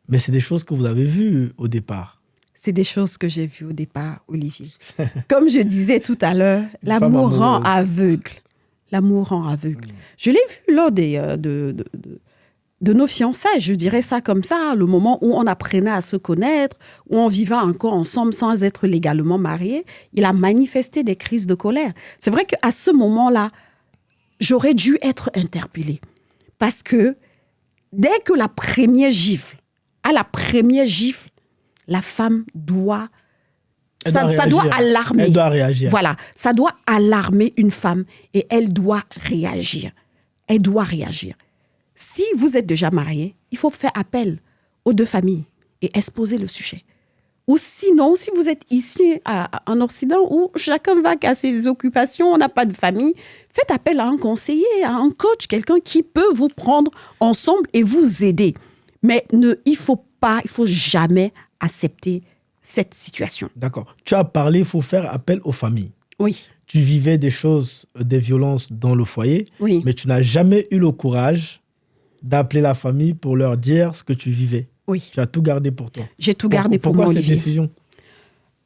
Mais c'est des choses que vous avez vues au départ. C'est des choses que j'ai vues au départ, Olivier. Comme je disais tout à l'heure, l'amour rend aveugle. L'amour rend aveugle. Je l'ai vu lors de nos fiançailles, je dirais ça comme ça, le moment où on apprenait à se connaître, où on vivait encore ensemble sans être légalement mariés. Il a manifesté des crises de colère. C'est vrai qu'à ce moment-là, j'aurais dû être interpellée. Parce que dès que la première gifle, la femme doit... Ça doit alarmer. Elle doit réagir. Voilà, ça doit alarmer une femme et elle doit réagir. Elle doit réagir. Si vous êtes déjà marié, il faut faire appel aux deux familles et exposer le sujet. Ou sinon, si vous êtes ici en Occident où chacun va à ses occupations, on n'a pas de famille, faites appel à un conseiller, à un coach, quelqu'un qui peut vous prendre ensemble et vous aider. Mais il faut jamais accepter cette situation. D'accord. Tu as parlé, il faut faire appel aux familles. Oui. Tu vivais des violences dans le foyer, mais tu n'as jamais eu le courage d'appeler la famille pour leur dire ce que tu vivais. Oui. Tu as tout gardé pour toi. J'ai tout gardé pour moi, Pourquoi cette décision?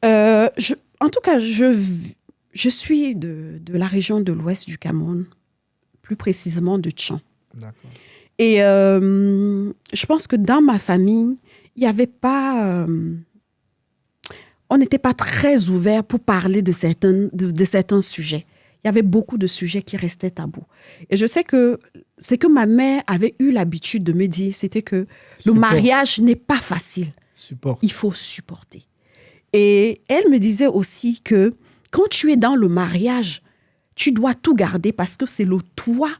En tout cas, je suis de la région de l'ouest du Cameroun, plus précisément de Tchan. D'accord. Et je pense que dans ma famille, il n'y avait pas... on n'était pas très ouvert pour parler de certains sujets. Il y avait beaucoup de sujets qui restaient tabous. Et je sais que ce que ma mère avait eu l'habitude de me dire, c'était que le mariage n'est pas facile. Il faut supporter. Et elle me disait aussi que quand tu es dans le mariage, tu dois tout garder parce que c'est le toi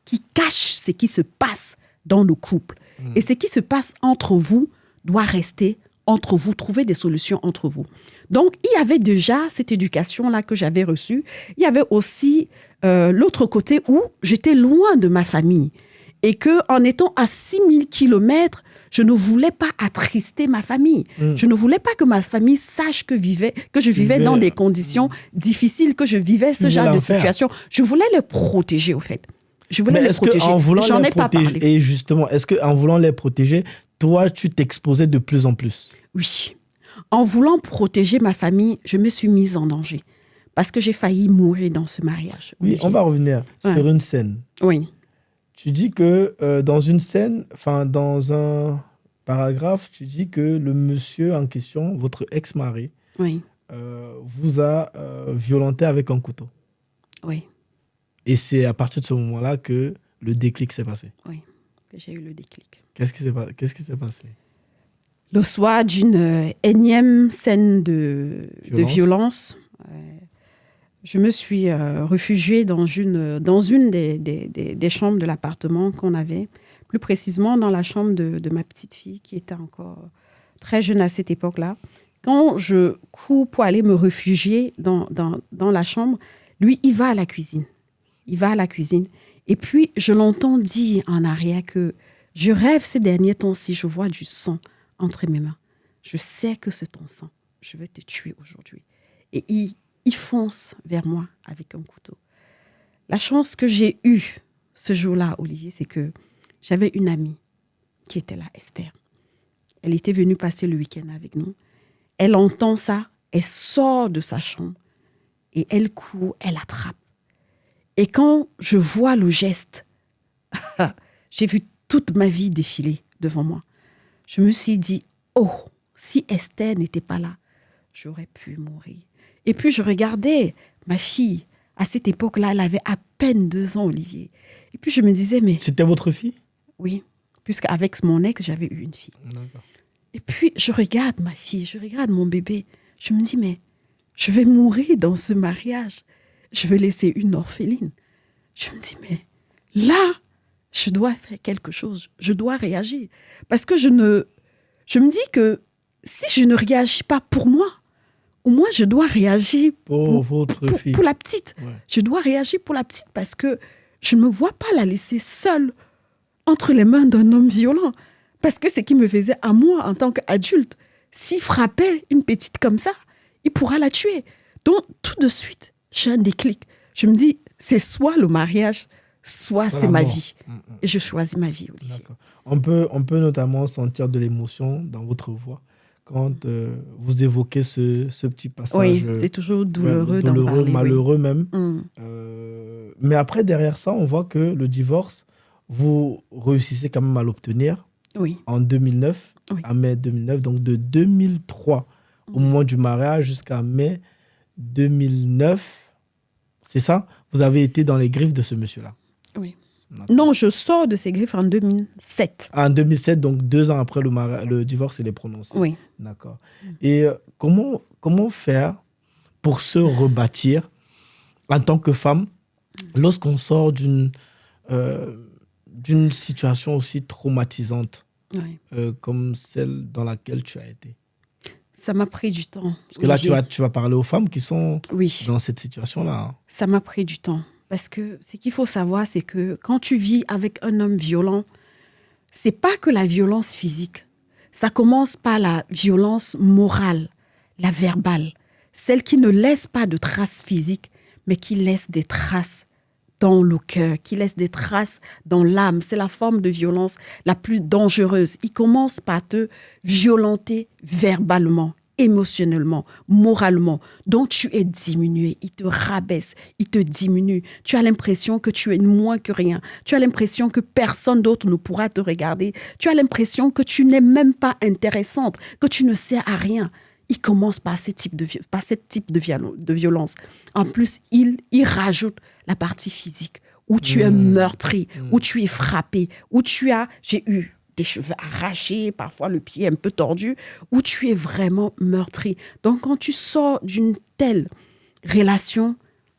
qui cache ce qui se passe dans le couple. Et ce qui se passe entre vous doit rester entre vous, trouver des solutions entre vous. Donc, il y avait déjà cette éducation-là que j'avais reçue. Il y avait aussi l'autre côté où j'étais loin de ma famille et qu'en étant à 6000 kilomètres, je ne voulais pas attrister ma famille. Je ne voulais pas que ma famille sache que je vivais dans des conditions difficiles, que je vivais ce genre de situation. Je voulais les protéger, au fait. Je voulais les protéger. J'en ai pas parlé. Et justement, est-ce qu'en voulant les protéger, toi, tu t'exposais de plus en plus? Oui. En voulant protéger ma famille, je me suis mise en danger. Parce que j'ai failli mourir dans ce mariage. Oui, Olivier. On va revenir sur une scène. Oui. Tu dis que dans une scène, dans un paragraphe, tu dis que le monsieur en question, votre ex-mari, vous a violenté avec un couteau. Oui. Et c'est à partir de ce moment-là que le déclic s'est passé. Oui, que j'ai eu le déclic. Qu'est-ce qui s'est passé? Le soir d'une énième scène de violence, je me suis réfugiée dans une des chambres de l'appartement qu'on avait, plus précisément dans la chambre de ma petite fille qui était encore très jeune à cette époque-là. Quand je cours pour aller me réfugier dans la chambre, lui, il va à la cuisine. Il va à la cuisine. Et puis, je l'entends dire en arrière que je rêve ces derniers temps si je vois du sang entre mes mains. Je sais que c'est ton sang. Je vais te tuer aujourd'hui. Et il fonce vers moi avec un couteau. La chance que j'ai eue ce jour-là, Olivier, c'est que j'avais une amie qui était là, Esther. Elle était venue passer le week-end avec nous. Elle entend ça, elle sort de sa chambre et elle court, elle attrape. Et quand je vois le geste, j'ai vu toute ma vie défiler devant moi. Je me suis dit, oh, si Esther n'était pas là, j'aurais pu mourir. Et puis je regardais ma fille. À cette époque-là, elle avait à peine 2 ans, Olivier. Et puis je me disais, mais... C'était votre fille? Oui, puisqu'avec mon ex, j'avais eu une fille. D'accord. Et puis je regarde ma fille, je regarde mon bébé. Je me dis, mais je vais mourir dans ce mariage. Je vais laisser une orpheline. Je me dis, mais là, je dois faire quelque chose. Je dois réagir. Parce que je me dis que si je ne réagis pas pour moi, au moins je dois réagir Pour votre fille. Pour la petite. Ouais. Je dois réagir pour la petite parce que je ne me vois pas la laisser seule entre les mains d'un homme violent. Parce que ce qui me faisait à moi en tant qu'adulte, s'il frappait une petite comme ça, il pourra la tuer. Donc, tout de suite, j'ai un déclic. Je me dis, c'est soit le mariage, soit c'est ma vie. Et je choisis ma vie, Olivier. D'accord. On peut notamment sentir de l'émotion dans votre voix quand vous évoquez ce petit passage. Oui, c'est toujours douloureux d'en parler. Malheureux oui. même. Mais après, derrière ça, on voit que le divorce, vous réussissez quand même à l'obtenir. Oui. En 2009, Oui. à mai 2009, donc de 2003 au moment du mariage jusqu'à mai 2009, c'est ça? Vous avez été dans les griffes de ce monsieur-là? Oui. D'accord. Non, je sors de ces griffes en 2007. En 2007, donc 2 ans après le divorce, il est prononcé. Oui. D'accord. Et comment faire pour se rebâtir en tant que femme lorsqu'on sort d'une situation aussi traumatisante Oui. comme celle dans laquelle tu as été? Ça m'a pris du temps. Parce que là, Olivier. tu vas parler aux femmes qui sont Oui. dans cette situation-là. Hein. Ça m'a pris du temps. Parce que ce qu'il faut savoir, c'est que quand tu vis avec un homme violent, c'est pas que la violence physique. Ça commence par la violence morale, la verbale. Celle qui ne laisse pas de traces physiques, mais qui laisse des traces dans le cœur, qui laisse des traces dans l'âme. C'est la forme de violence la plus dangereuse. Il commence par te violenter verbalement, émotionnellement, moralement. Donc tu es diminué, il te rabaisse, il te diminue. Tu as l'impression que tu es moins que rien. Tu as l'impression que personne d'autre ne pourra te regarder. Tu as l'impression que tu n'es même pas intéressante, que tu ne sers à rien. Il commence par ce type de violence. En plus, il rajoute la partie physique, où tu es meurtri, où tu es frappé, où j'ai eu des cheveux arrachés, parfois le pied un peu tordu, où tu es vraiment meurtri. Donc, quand tu sors d'une telle relation,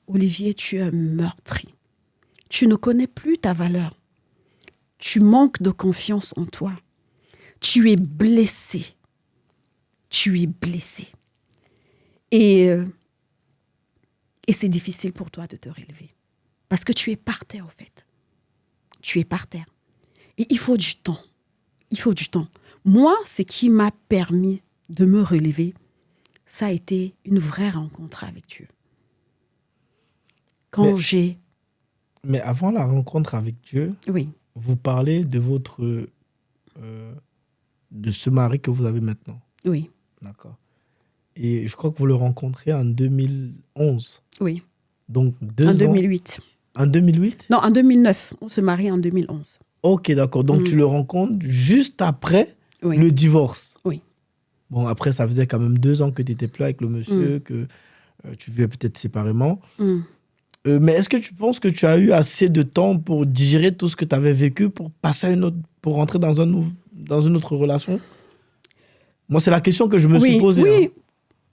Olivier, tu es meurtri. Tu ne connais plus ta valeur. Tu manques de confiance en toi. Tu es blessé. Tu es blessé. Et c'est difficile pour toi de te relever. Parce que tu es par terre, en fait. Tu es par terre. Et il faut du temps. Il faut du temps. Moi, ce qui m'a permis de me relever, ça a été une vraie rencontre avec Dieu. Mais avant la rencontre avec Dieu, oui. Vous parlez de de ce mari que vous avez maintenant. Oui. D'accord. Et je crois que vous le rencontrez en 2011. Oui. Donc 2 ans. En 2008. En 2008? Non, en 2009. On se marie en 2011. Ok, d'accord. Donc tu le rencontres juste après le divorce. Oui. Bon, après, ça faisait quand même 2 ans que tu n'étais plus avec le monsieur, que tu vivais peut-être séparément. Mais est-ce que tu penses que tu as eu assez de temps pour digérer tout ce que tu avais vécu pour passer pour rentrer dans une autre relation? Moi, c'est la question que je me suis posée. Oui, hein.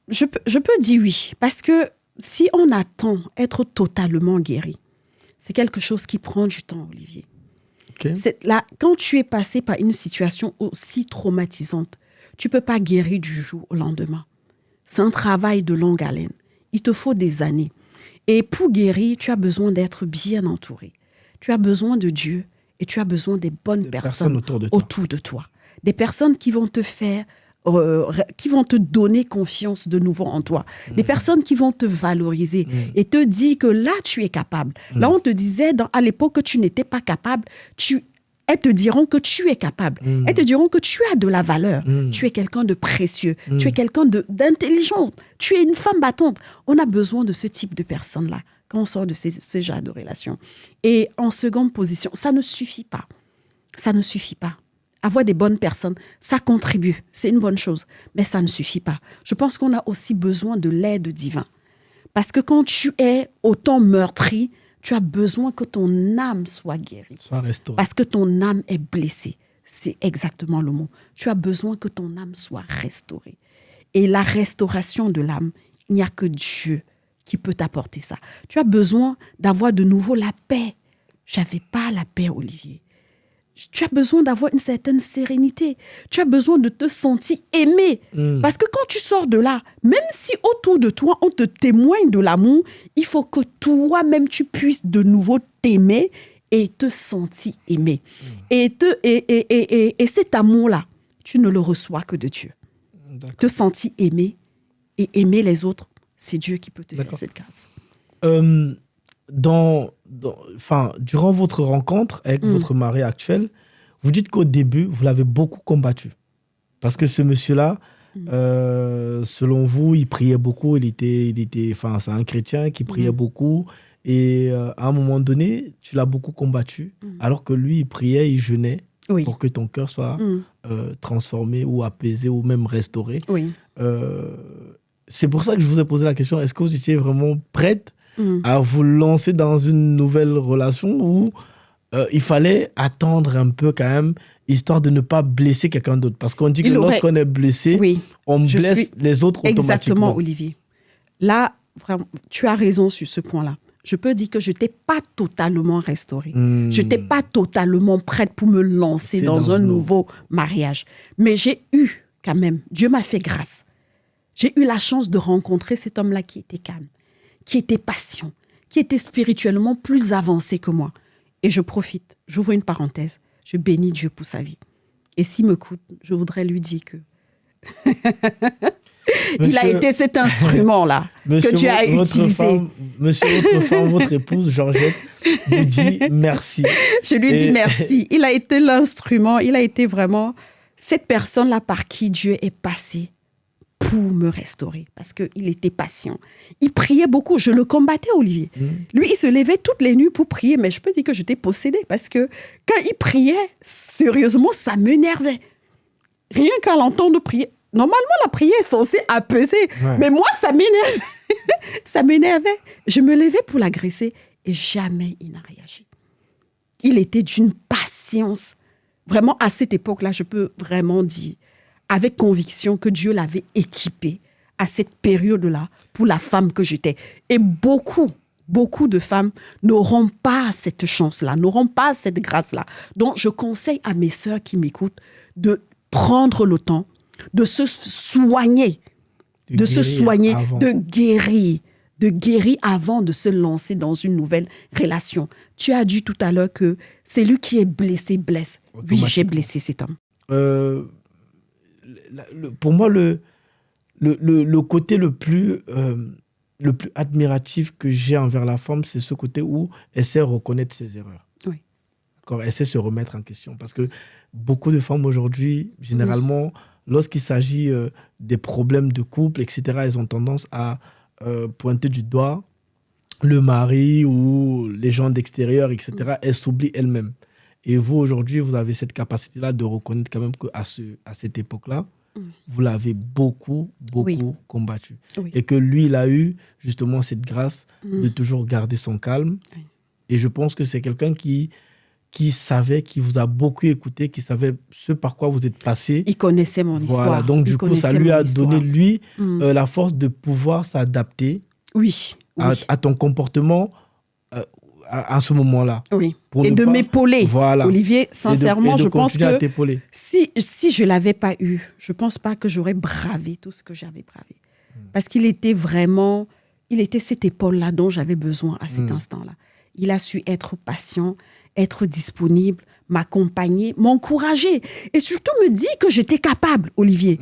Je peux dire oui. Parce que si on attend être totalement guéri, c'est quelque chose qui prend du temps, Olivier. Okay. Quand tu es passé par une situation aussi traumatisante, tu ne peux pas guérir du jour au lendemain. C'est un travail de longue haleine. Il te faut des années. Et pour guérir, tu as besoin d'être bien entouré. Tu as besoin de Dieu et tu as besoin des bonnes personnes autour de toi. Des personnes qui vont te faire, qui vont te donner confiance de nouveau en toi. Des personnes qui vont te valoriser et te dire que là, tu es capable. Là, on te disait à l'époque que tu n'étais pas capable, elles te diront que tu es capable. Elles te diront que tu as de la valeur. Tu es quelqu'un de précieux. Tu es quelqu'un d'intelligent. Tu es une femme battante. On a besoin de ce type de personnes-là quand on sort de ces genres de relations. Et en seconde position, ça ne suffit pas. Ça ne suffit pas. Avoir des bonnes personnes, ça contribue. C'est une bonne chose. Mais ça ne suffit pas. Je pense qu'on a aussi besoin de l'aide divine. Parce que quand tu es autant meurtri, tu as besoin que ton âme soit guérie. Soit restaurée. Parce que ton âme est blessée. C'est exactement le mot. Tu as besoin que ton âme soit restaurée. Et la restauration de l'âme, il n'y a que Dieu qui peut t'apporter ça. Tu as besoin d'avoir de nouveau la paix. Je n'avais pas la paix, Olivier. Tu as besoin d'avoir une certaine sérénité. Tu as besoin de te sentir aimé. Parce que quand tu sors de là, même si autour de toi, on te témoigne de l'amour, il faut que toi-même, tu puisses de nouveau t'aimer et te sentir aimé. Et cet amour-là, tu ne le reçois que de Dieu. D'accord. Te sentir aimé et aimer les autres, c'est Dieu qui peut te faire cette grâce. Durant votre rencontre avec votre mari actuel, vous dites qu'au début, vous l'avez beaucoup combattu. Parce que ce monsieur-là, selon vous, il priait beaucoup. C'est un chrétien qui priait beaucoup. Et à un moment donné, tu l'as beaucoup combattu. Alors que lui, il priait, il jeûnait pour que ton cœur soit transformé ou apaisé ou même restauré. Oui. C'est pour ça que je vous ai posé la question. Est-ce que vous étiez vraiment prête à vous lancer dans une nouvelle relation où il fallait attendre un peu quand même, histoire de ne pas blesser quelqu'un d'autre? Parce qu'on dit que lorsqu'on est blessé, on blesse les autres automatiquement. Exactement, Olivier. Là, vraiment, tu as raison sur ce point-là. Je peux dire que je n'étais pas totalement restaurée. Je n'étais pas totalement prête pour me lancer dans un nouveau mariage. Mais j'ai eu quand même, Dieu m'a fait grâce. J'ai eu la chance de rencontrer cet homme-là qui était calme, qui était patient, qui était spirituellement plus avancé que moi. Et je profite, j'ouvre une parenthèse, je bénis Dieu pour sa vie. Et s'il m'écoute, je voudrais lui dire que il a été cet instrument-là que Dieu a utilisé. Votre femme, votre épouse, Georgette, vous dit merci. Je lui dis merci. Il a été l'instrument, il a été vraiment cette personne-là par qui Dieu est passé pour me restaurer, parce qu'il était patient. Il priait beaucoup. Je le combattais, Olivier. Lui, il se levait toutes les nuits pour prier, mais je peux dire que j'étais possédée, parce que quand il priait, sérieusement, ça m'énervait. Rien qu'à l'entendre prier. Normalement, la prière est censée apaiser, mais moi, ça m'énervait. Ça m'énervait. Je me levais pour l'agresser et jamais il n'a réagi. Il était d'une patience. Vraiment, à cette époque-là, je peux vraiment dire avec conviction que Dieu l'avait équipé à cette période-là pour la femme que j'étais. Et beaucoup de femmes n'auront pas cette chance-là, n'auront pas cette grâce-là. Donc, je conseille à mes sœurs qui m'écoutent de prendre le temps de se soigner, de guérir avant de se lancer dans une nouvelle relation. Tu as dit tout à l'heure que c'est lui qui est blessé, blesse. Oui, j'ai blessé cet homme. Pour moi, le côté le plus admiratif que j'ai envers la femme, c'est ce côté où elle sait reconnaître ses erreurs. Oui. D'accord, elle sait se remettre en question. Parce que beaucoup de femmes aujourd'hui, généralement, lorsqu'il s'agit des problèmes de couple, etc., elles ont tendance à pointer du doigt le mari ou les gens d'extérieur, etc. Elles s'oublient elles-mêmes. Et vous, aujourd'hui, vous avez cette capacité-là de reconnaître quand même qu'à cette époque-là, vous l'avez beaucoup combattu. Oui. Et que lui, il a eu justement cette grâce de toujours garder son calme. Oui. Et je pense que c'est quelqu'un qui savait, qui vous a beaucoup écouté, qui savait ce par quoi vous êtes passé. Il connaissait mon histoire. Donc, du coup, ça lui a donné, lui, la force de pouvoir s'adapter à ton comportement à ce moment-là. Oui. Et de m'épauler. Voilà. Olivier, sincèrement, je pense que si je ne l'avais pas eu, je ne pense pas que j'aurais bravé tout ce que j'avais bravé. Parce qu'il était vraiment il était cette épaule-là dont j'avais besoin à cet instant-là. Il a su être patient, être disponible, m'accompagner, m'encourager et surtout me dire que j'étais capable, Olivier.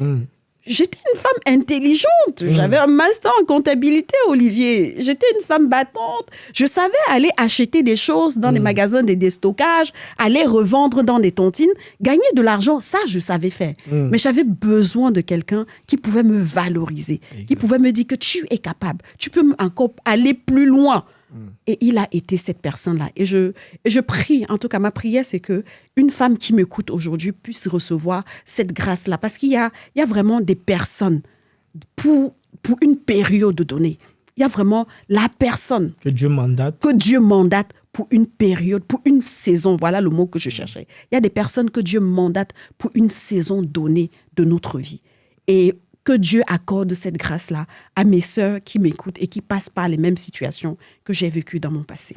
J'étais une femme intelligente. J'avais un master en comptabilité, Olivier. J'étais une femme battante. Je savais aller acheter des choses dans les magasins de déstockage, aller revendre dans des tontines, gagner de l'argent. Ça, je savais faire. Mais j'avais besoin de quelqu'un qui pouvait me valoriser, qui pouvait me dire que tu es capable. Tu peux encore aller plus loin. Et il a été cette personne-là. Et je prie, en tout cas, ma prière, c'est qu'une femme qui m'écoute aujourd'hui puisse recevoir cette grâce-là. Parce qu'il y a vraiment des personnes pour une période donnée. Il y a vraiment la personne que Dieu mandate pour une période, pour une saison. Voilà le mot que je cherchais. Il y a des personnes que Dieu mandate pour une saison donnée de notre vie. Et que Dieu accorde cette grâce-là à mes sœurs qui m'écoutent et qui passent par les mêmes situations que j'ai vécues dans mon passé.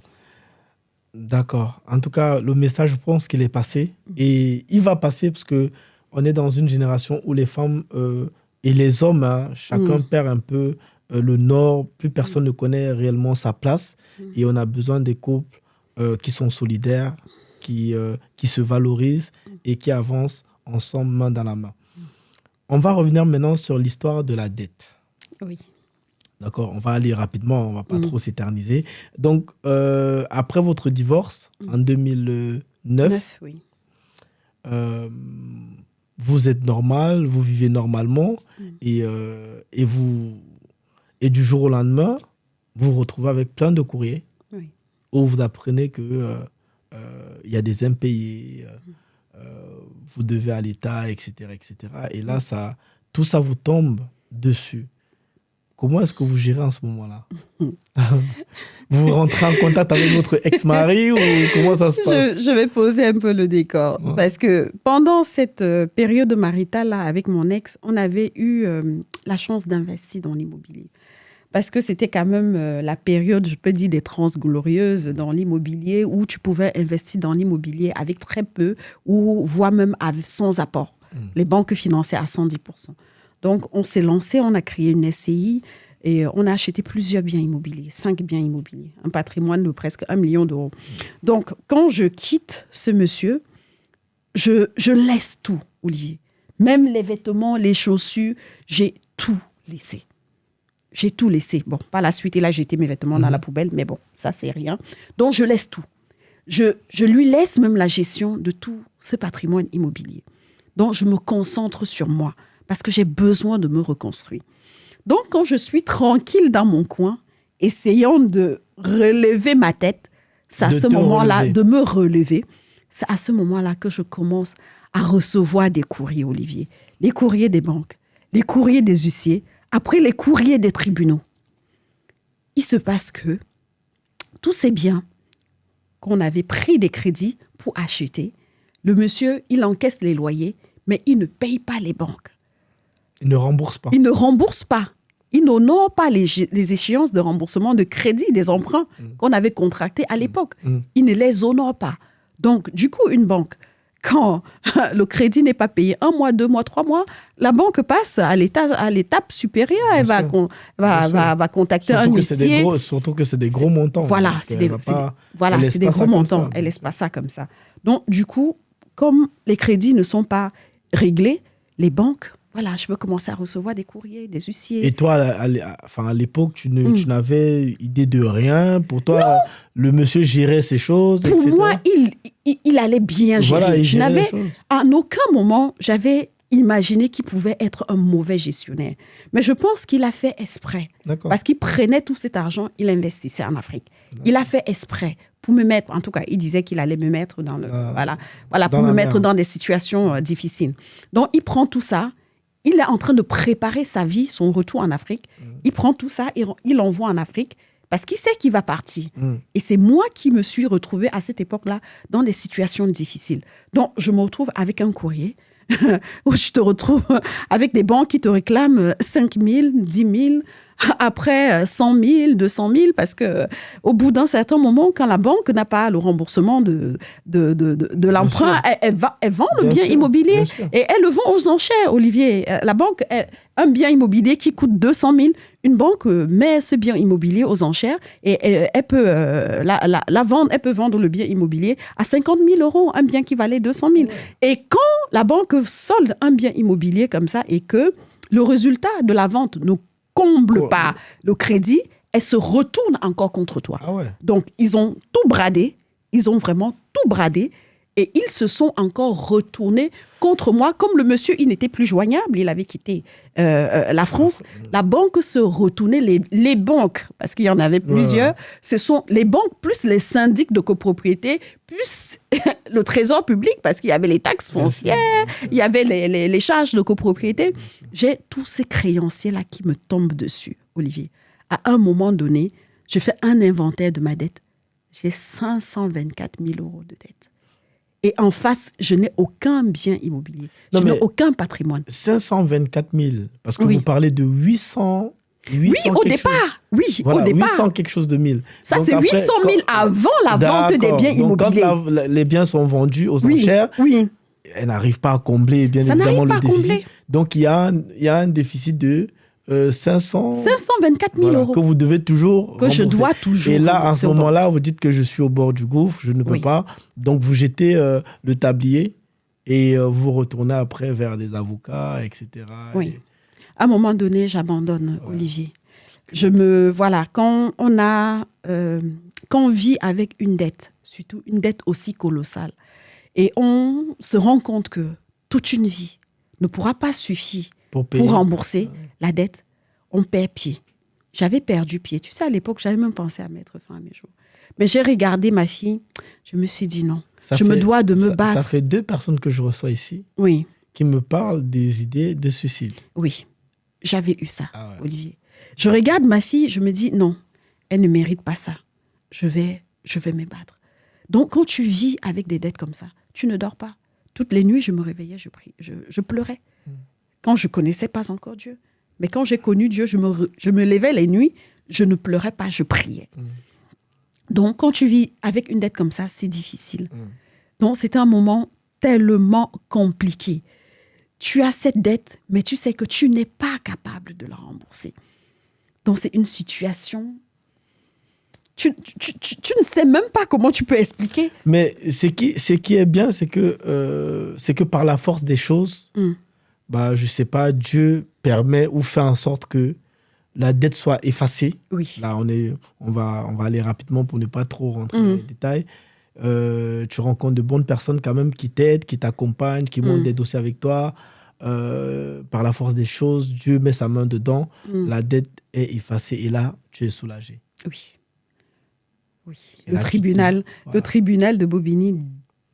D'accord. En tout cas, le message, je pense qu'il est passé. Et il va passer parce qu'on est dans une génération où les femmes et les hommes, chacun perd un peu le nord. Plus personne ne connaît réellement sa place. Et on a besoin des couples qui sont solidaires, qui se valorisent et qui avancent ensemble, main dans la main. On va revenir maintenant sur l'histoire de la dette. Oui. D'accord, on va aller rapidement, on ne va pas trop s'éterniser. Donc, après votre divorce, en 2009, oui. Vous êtes normal, vous vivez normalement, et du jour au lendemain, vous vous retrouvez avec plein de courriers où vous apprenez qu'il y a des impayés, vous devez à l'État, etc., etc. Et là, tout ça vous tombe dessus. Comment est-ce que vous gérez en ce moment-là? Vous rentrez en contact avec votre ex-mari ou comment ça se passe? Je vais poser un peu le décor. Ouais. Parce que pendant cette période maritale-là, avec mon ex, on avait eu la chance d'investir dans l'immobilier. Parce que c'était quand même la période, je peux dire, des transglorieuses dans l'immobilier où tu pouvais investir dans l'immobilier avec très peu ou voire même sans apport. Les banques finançaient à 110%. Donc, on s'est lancé, on a créé une SCI et on a acheté plusieurs biens immobiliers, 5 biens immobiliers, un patrimoine de presque 1 million d'euros. Donc, quand je quitte ce monsieur, je laisse tout, Olivier. Même les vêtements, les chaussures, j'ai tout laissé. J'ai tout laissé. Bon, par la suite, il a jeté mes vêtements dans la poubelle, mais bon, ça, c'est rien. Donc, je laisse tout. Je lui laisse même la gestion de tout ce patrimoine immobilier. Donc, je me concentre sur moi parce que j'ai besoin de me reconstruire. Donc, quand je suis tranquille dans mon coin, essayant de relever ma tête, c'est à ce moment-là, de me relever, c'est à ce moment-là que je commence à recevoir des courriers, Olivier. Les courriers des banques, les courriers des huissiers, après les courriers des tribunaux. Il se passe que tous ces biens qu'on avait pris des crédits pour acheter, le monsieur, il encaisse les loyers, mais il ne paye pas les banques. Il ne rembourse pas. Il ne rembourse pas. Il n'honore pas les échéances de remboursement de crédit des emprunts qu'on avait contractés à l'époque. Il ne les honore pas. Donc, du coup, une banque, quand le crédit n'est pas payé 1 mois, 2 mois, 3 mois, la banque passe à l'étape supérieure. Elle va contacter un huissier. Surtout que c'est des gros montants. Voilà, c'est des gros montants. Elle ne laisse pas ça comme ça. Donc, du coup, comme les crédits ne sont pas réglés, les banques, voilà, je veux commencer à recevoir des courriers, des huissiers. Et toi, à l'époque, tu n'avais idée de rien. Pour toi, le monsieur gérait ces choses, Pour etc. moi, il allait bien gérer. Voilà, je n'avais, à aucun moment, j'avais imaginé qu'il pouvait être un mauvais gestionnaire. Mais je pense qu'il a fait exprès. D'accord. Parce qu'il prenait tout cet argent, il investissait en Afrique. D'accord. Il a fait exprès pour me mettre, en tout cas, il disait qu'il allait me mettre dans dans des situations difficiles. Donc, il prend tout ça. Il est en train de préparer sa vie, son retour en Afrique. Il prend tout ça et il l'envoie en Afrique parce qu'il sait qu'il va partir. Et c'est moi qui me suis retrouvée à cette époque-là dans des situations difficiles. Donc, je me retrouve avec un courrier où je te retrouve avec des banques qui te réclament 5 000, 10 000, après 100 000, 200 000, parce qu'au bout d'un certain moment, quand la banque n'a pas le remboursement de l'emprunt, elle vend le bien immobilier et elle le vend aux enchères, Olivier. La banque, un bien immobilier qui coûte 200 000, une banque met ce bien immobilier aux enchères et elle peut la vendre, elle peut vendre le bien immobilier à 50 000 euros, un bien qui valait 200 000. Et quand la banque solde un bien immobilier comme ça et que le résultat de la vente ne comble pas le crédit, elle se retourne encore contre toi. Ah ouais. Donc, ils ont tout bradé, ils ont vraiment tout bradé et ils se sont encore retournés contre moi. Comme le monsieur, il n'était plus joignable, il avait quitté la France, la banque se retournait, les banques, parce qu'il y en avait plusieurs, ce sont les banques plus les syndics de copropriété, plus le trésor public, parce qu'il y avait les taxes foncières, il y avait les charges de copropriété. J'ai tous ces créanciers-là qui me tombent dessus, Olivier. À un moment donné, je fais un inventaire de ma dette. J'ai 524 000 euros de dette. Et en face, je n'ai aucun bien immobilier. Je n'ai aucun patrimoine. 524 000, parce que vous parlez de 800... Oui, au départ. Oui, voilà, au départ. 800 quelque chose de 1000. Ça, donc c'est après, 800 000 avant la vente des biens immobiliers. Donc, quand les biens sont vendus aux enchères, elle n'arrive pas à combler, bien évidemment, le déficit. Donc, il y a un déficit de 524 000 euros. Que vous devez toujours rembourser. Je dois toujours Et là, à ce moment-là, vous dites que je suis au bord du gouffre, je ne peux pas. Donc, vous jetez le tablier et vous retournez après vers des avocats, etc. Oui. À un moment donné, j'abandonne, Olivier. Quand on vit avec une dette, surtout une dette aussi colossale, et on se rend compte que toute une vie ne pourra pas suffire pour rembourser la dette, on perd pied. J'avais perdu pied. Tu sais, à l'époque, j'avais même pensé à mettre fin à mes jours. Mais j'ai regardé ma fille, je me suis dit non, me dois de me battre. Ça fait 2 personnes que je reçois ici qui me parlent des idées de suicide. Oui, j'avais eu ça, Olivier. Je regarde ma fille, je me dis non, elle ne mérite pas ça. Je vais me battre. Donc, quand tu vis avec des dettes comme ça, tu ne dors pas. Toutes les nuits, je me réveillais, je pleurais. Quand je ne connaissais pas encore Dieu. Mais quand j'ai connu Dieu, je me levais les nuits, je ne pleurais pas, je priais. Donc, quand tu vis avec une dette comme ça, c'est difficile. Donc, c'était un moment tellement compliqué. Tu as cette dette, mais tu sais que tu n'es pas capable de la rembourser. Donc, c'est une situation... Tu ne sais même pas comment tu peux expliquer. Mais ce qui est bien, c'est que par la force des choses, je ne sais pas, Dieu permet ou fait en sorte que la dette soit effacée. Oui. Là, on va aller rapidement pour ne pas trop rentrer dans les détails. Tu rencontres de bonnes personnes quand même qui t'aident, qui t'accompagnent, qui montent des dossiers avec toi. Par la force des choses, Dieu met sa main dedans. La dette est effacée et là, tu es soulagé. Oui. Le tribunal de Bobigny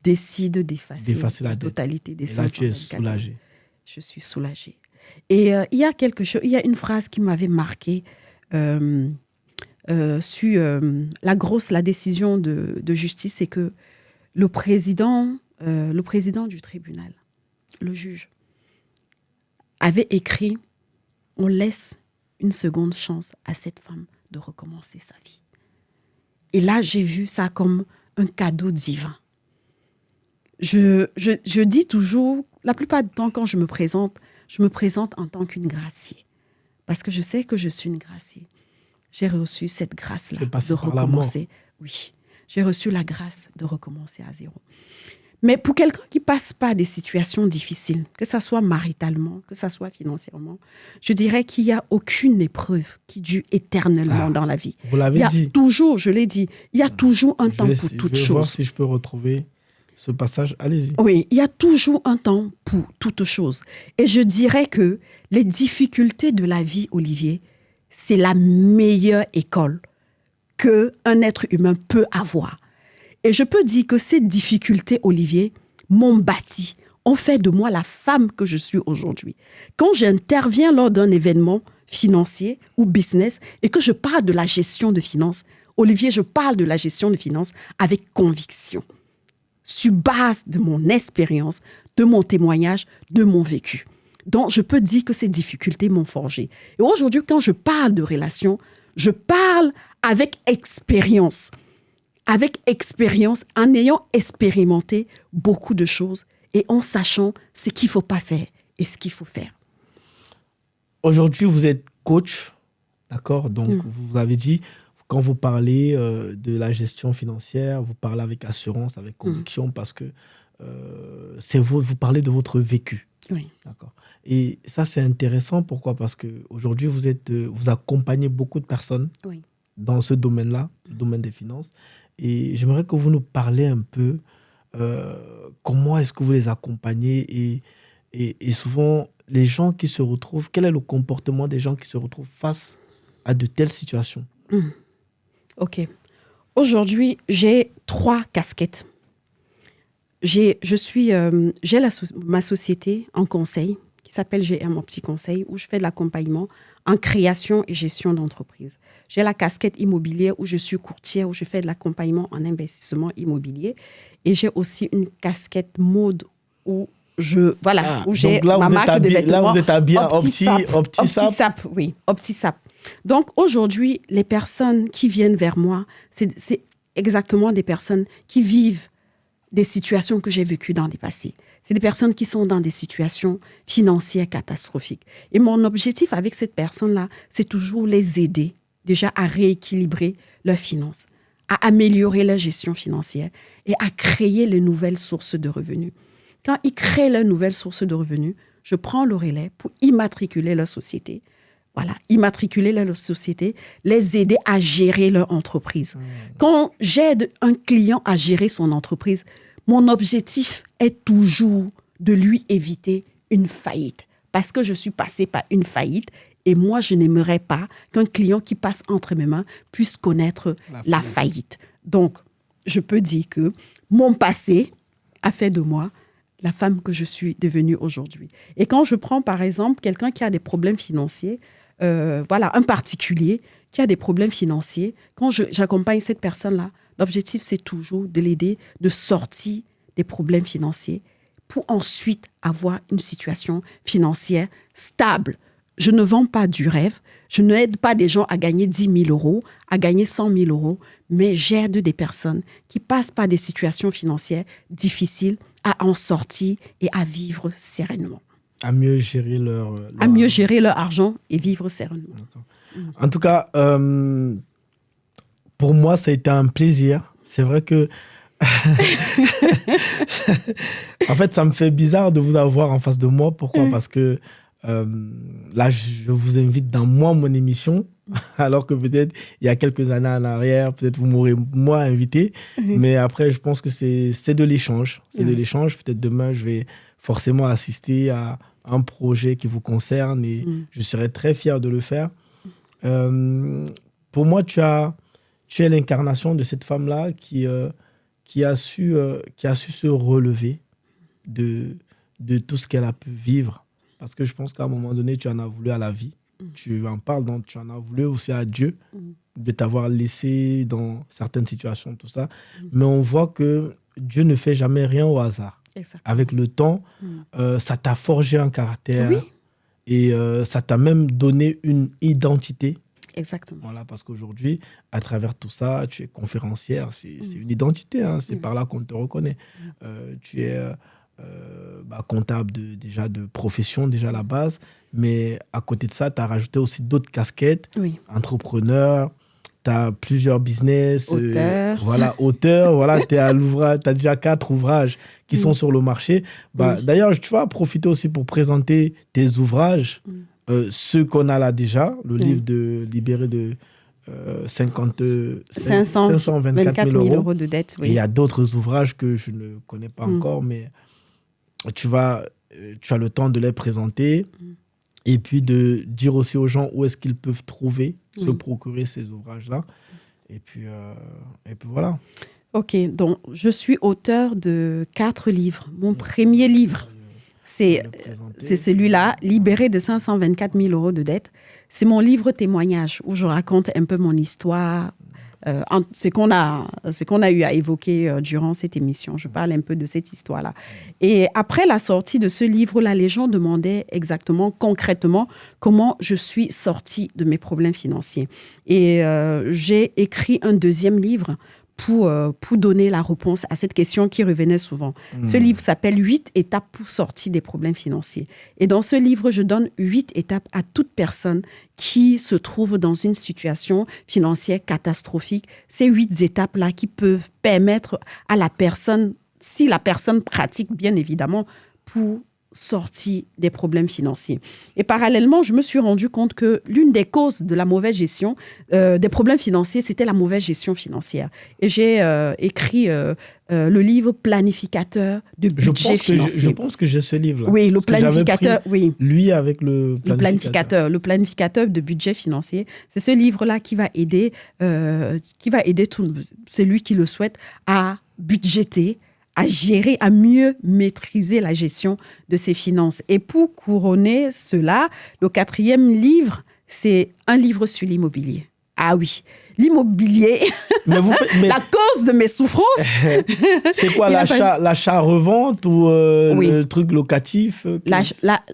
décide d'effacer la totalité des 524. Et là, tu es soulagé. Je suis soulagée. Et il y a une phrase qui m'avait marquée sur la décision de justice, c'est que le président du tribunal, le juge, avait écrit « On laisse une seconde chance à cette femme de recommencer sa vie ». Et là, j'ai vu ça comme un cadeau divin. Je dis toujours, la plupart du temps, quand je me présente en tant qu'une graciée. Parce que je sais que je suis une graciée. J'ai reçu cette grâce-là de recommencer. Oui, j'ai reçu la grâce de recommencer à zéro. Mais pour quelqu'un qui ne passe pas des situations difficiles, que ça soit maritalement, que ça soit financièrement, je dirais qu'il n'y a aucune épreuve qui dure éternellement dans la vie. Vous l'avez dit. Toujours, je l'ai dit, il y a toujours un temps pour toute chose. Je vais voir si je peux retrouver ce passage. Allez-y. Oui, il y a toujours un temps pour toute chose. Et je dirais que les difficultés de la vie, Olivier, c'est la meilleure école qu'un être humain peut avoir. Et je peux dire que ces difficultés, Olivier, m'ont bâti, ont fait de moi la femme que je suis aujourd'hui. Quand j'interviens lors d'un événement financier ou business et que je parle de la gestion de finances, Olivier, je parle de la gestion de finances avec conviction, sur base de mon expérience, de mon témoignage, de mon vécu. Donc, je peux dire que ces difficultés m'ont forgé. Et aujourd'hui, quand je parle de relations, je parle avec expérience. Avec expérience, en ayant expérimenté beaucoup de choses et en sachant ce qu'il ne faut pas faire et ce qu'il faut faire. Aujourd'hui, vous êtes coach, d'accord? Donc, vous avez dit, quand vous parlez de la gestion financière, vous parlez avec assurance, avec conviction, parce que vous parlez de votre vécu. Oui. D'accord. Et ça, c'est intéressant. Pourquoi? Parce qu'aujourd'hui, vous accompagnez beaucoup de personnes dans ce domaine-là, le domaine des finances. Et j'aimerais que vous nous parliez un peu comment est-ce que vous les accompagnez et souvent, les gens qui se retrouvent, quel est le comportement des gens qui se retrouvent face à de telles situations? OK. Aujourd'hui, j'ai 3 casquettes. J'ai ma société en conseil qui s'appelle GM Opti Conseil, où je fais de l'accompagnement en création et gestion d'entreprise. J'ai la casquette immobilière où je suis courtière, où je fais de l'accompagnement en investissement immobilier. Et j'ai aussi une casquette mode où j'ai ma marque de vêtements. Là, vous êtes habillé en OptiSap. Oui, OptiSap. Donc, aujourd'hui, les personnes qui viennent vers moi, c'est exactement des personnes qui vivent des situations que j'ai vécues dans le passé. C'est des personnes qui sont dans des situations financières catastrophiques. Et mon objectif avec cette personne-là, c'est toujours les aider déjà à rééquilibrer leurs finances, à améliorer leur gestion financière et à créer les nouvelles sources de revenus. Quand ils créent leurs nouvelles sources de revenus, je prends le relais pour immatriculer leur société. Voilà, immatriculer leur société, les aider à gérer leur entreprise. Quand j'aide un client à gérer son entreprise, mon objectif est toujours de lui éviter une faillite. Parce que je suis passée par une faillite et moi, je n'aimerais pas qu'un client qui passe entre mes mains puisse connaître la faillite. Donc, je peux dire que mon passé a fait de moi la femme que je suis devenue aujourd'hui. Et quand je prends, par exemple, quelqu'un qui a des problèmes financiers, un particulier qui a des problèmes financiers, quand j'accompagne cette personne-là, l'objectif, c'est toujours de l'aider de sortir des problèmes financiers pour ensuite avoir une situation financière stable. Je ne vends pas du rêve. Je n'aide pas des gens à gagner 10 000 euros, à gagner 100 000 euros, mais j'aide des personnes qui passent par des situations financières difficiles à en sortir et à vivre sereinement. À mieux gérer mieux gérer leur argent et vivre sereinement. En tout cas, pour moi, ça a été un plaisir. C'est vrai que en fait, ça me fait bizarre de vous avoir en face de moi. Pourquoi? Parce que là, je vous invite dans mon émission, alors que peut-être il y a quelques années en arrière, peut-être vous m'aurez moi invité. Mais après, je pense que c'est de l'échange. C'est de l'échange. Peut-être demain, je vais forcément assister à un projet qui vous concerne et je serai très fier de le faire. Pour moi, tu es l'incarnation de cette femme-là qui a su se relever de tout ce qu'elle a pu vivre. Parce que je pense qu'à un moment donné, tu en as voulu à la vie. Tu en parles, donc tu en as voulu aussi à Dieu de t'avoir laissé dans certaines situations, tout ça. Mais on voit que Dieu ne fait jamais rien au hasard. Exactement. Avec le temps, ça t'a forgé un caractère et ça t'a même donné une identité. Exactement. Voilà, parce qu'aujourd'hui, à travers tout ça, tu es conférencière, c'est une identité, hein, c'est par là qu'on te reconnaît. Tu es comptable déjà de profession, déjà à la base, mais à côté de ça, tu as rajouté aussi d'autres casquettes, entrepreneur, tu as plusieurs business, auteur, tu es à l'ouvrage, tu as déjà 4 ouvrages qui sont sur le marché. D'ailleurs, tu vas profiter aussi pour présenter tes ouvrages. Ceux qu'on a là déjà, le livre de Libéré de 524 000 euros de dette. Et il y a d'autres ouvrages que je ne connais pas encore, mais tu as le temps de les présenter et puis de dire aussi aux gens où est-ce qu'ils peuvent trouver, se procurer ces ouvrages-là. Et puis voilà. Ok, donc je suis auteur de 4 livres. Mon premier livre, c'est celui-là, Libéré de 524 000 euros de dette. C'est mon livre témoignage où je raconte un peu mon histoire, ce qu'on a eu à évoquer durant cette émission. Je parle un peu de cette histoire-là. Et après la sortie de ce livre-là, les gens demandaient exactement, concrètement, comment je suis sortie de mes problèmes financiers. Et j'ai écrit un deuxième livre pour donner la réponse à cette question qui revenait souvent. Ce livre s'appelle « 8 étapes pour sortir des problèmes financiers ». Et dans ce livre, je donne 8 étapes à toute personne qui se trouve dans une situation financière catastrophique. Ces 8 étapes-là qui peuvent permettre à la personne, si la personne pratique bien évidemment, pour sortir des problèmes financiers. Et parallèlement, je me suis rendu compte que l'une des causes de la mauvaise gestion des problèmes financiers, c'était la mauvaise gestion financière. Et j'ai écrit le livre Planificateur de budget financier. Je pense que j'ai ce livre-là. Oui, le planificateur. Oui. Lui avec le planificateur de budget financier. C'est ce livre-là qui va aider celui qui le souhaite à budgéter, à gérer, à mieux maîtriser la gestion de ses finances. Et pour couronner cela, le 4e livre, c'est un livre sur l'immobilier. Ah oui, l'immobilier, la cause de mes souffrances. C'est quoi, l'achat-revente ou le truc locatif?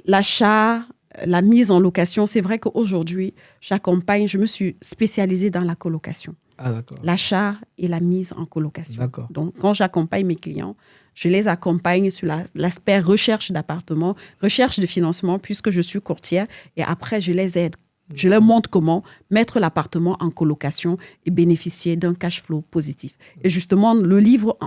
L'achat, la mise en location. C'est vrai qu'aujourd'hui, je me suis spécialisée dans la colocation. Ah, d'accord. L'achat et la mise en colocation. D'accord. Donc, quand j'accompagne mes clients, je les accompagne sur l'aspect recherche d'appartement, recherche de financement, puisque je suis courtière. Et après, je les aide. Je leur montre comment mettre l'appartement en colocation et bénéficier d'un cash flow positif. Et justement, le livre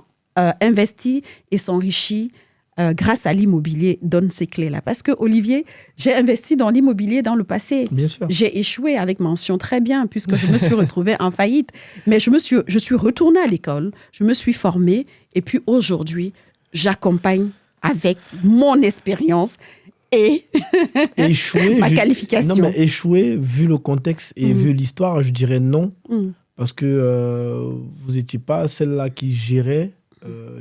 Investit et s'enrichit grâce à l'immobilier donne ces clés-là. Parce que, Olivier, j'ai investi dans l'immobilier dans le passé. Bien sûr. J'ai échoué avec mention très bien puisque je me suis retrouvée en faillite. Mais je suis retournée à l'école, je me suis formée et puis aujourd'hui, j'accompagne avec mon expérience et ma qualification. Non, mais échouer, vu le contexte et vu l'histoire, je dirais non. Parce que vous n'étiez pas celle-là qui gérait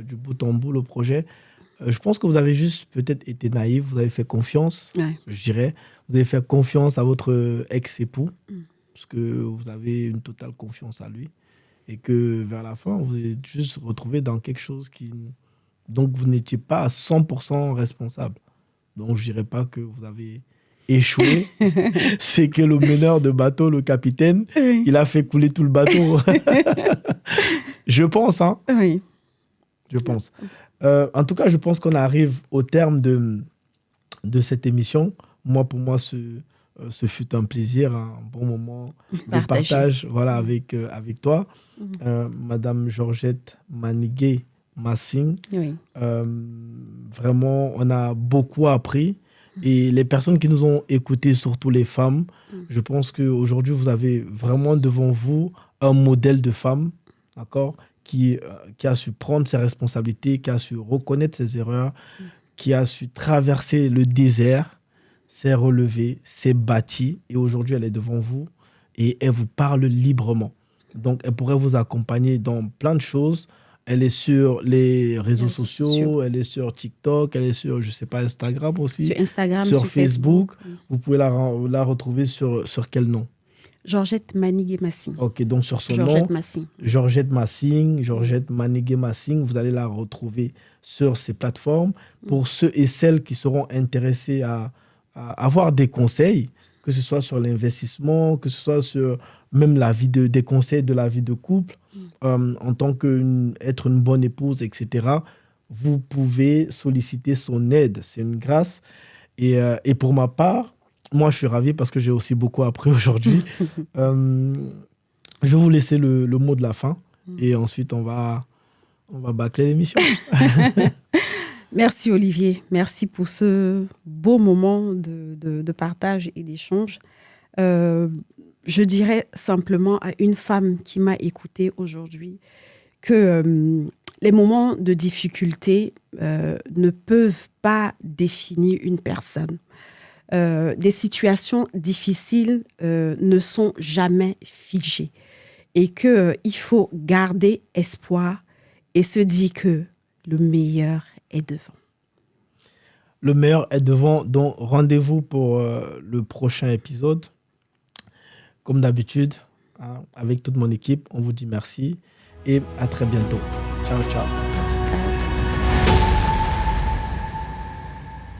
du bout en bout le projet. Je pense que vous avez juste peut-être été naïf, vous avez fait confiance, je dirais. Vous avez fait confiance à votre ex-époux, parce que vous avez une totale confiance à lui. Et que vers la fin, vous êtes juste retrouvé dans quelque chose dont vous n'étiez pas à 100% responsable. Donc, je ne dirais pas que vous avez échoué. C'est que le meneur de bateau, le capitaine, il a fait couler tout le bateau. Je pense, hein. Oui. Je pense. En tout cas, je pense qu'on arrive au terme de cette émission. Pour moi, ce fut un plaisir, un bon moment de partage avec toi. Madame Georgette Manigué Massing. Oui. Vraiment, on a beaucoup appris. Et les personnes qui nous ont écoutés, surtout les femmes, je pense qu'aujourd'hui, vous avez vraiment devant vous un modèle de femme, d'accord, qui a su prendre ses responsabilités, qui a su reconnaître ses erreurs, qui a su traverser le désert, s'est relevée, s'est bâtie, et aujourd'hui, elle est devant vous et elle vous parle librement. Donc, elle pourrait vous accompagner dans plein de choses. Elle est sur les réseaux sociaux, elle est sur TikTok, elle est sur, je sais pas, Instagram aussi. Sur Instagram, sur Facebook. Vous pouvez la retrouver sur quel nom? Georgette Manigué Massing. Ok, donc sur son Georgette nom, Massing. Georgette Manigué Massing, vous allez la retrouver sur ces plateformes. Pour ceux et celles qui seront intéressés à avoir des conseils, que ce soit sur l'investissement, que ce soit sur même des conseils de la vie de couple, en tant qu'être une bonne épouse, etc., vous pouvez solliciter son aide. C'est une grâce. Et pour ma part, moi, je suis ravi parce que j'ai aussi beaucoup appris aujourd'hui. Je vais vous laisser le mot de la fin et ensuite, on va bâcler l'émission. Merci, Olivier. Merci pour ce beau moment de partage et d'échange. Je dirais simplement à une femme qui m'a écoutée aujourd'hui que les moments de difficulté ne peuvent pas définir une personne. Des situations difficiles ne sont jamais figées et qu'il faut garder espoir et se dire que le meilleur est devant. Le meilleur est devant, donc rendez-vous pour le prochain épisode. Comme d'habitude, hein. Avec toute mon équipe, on vous dit merci et à très bientôt. Ciao, ciao. Ciao.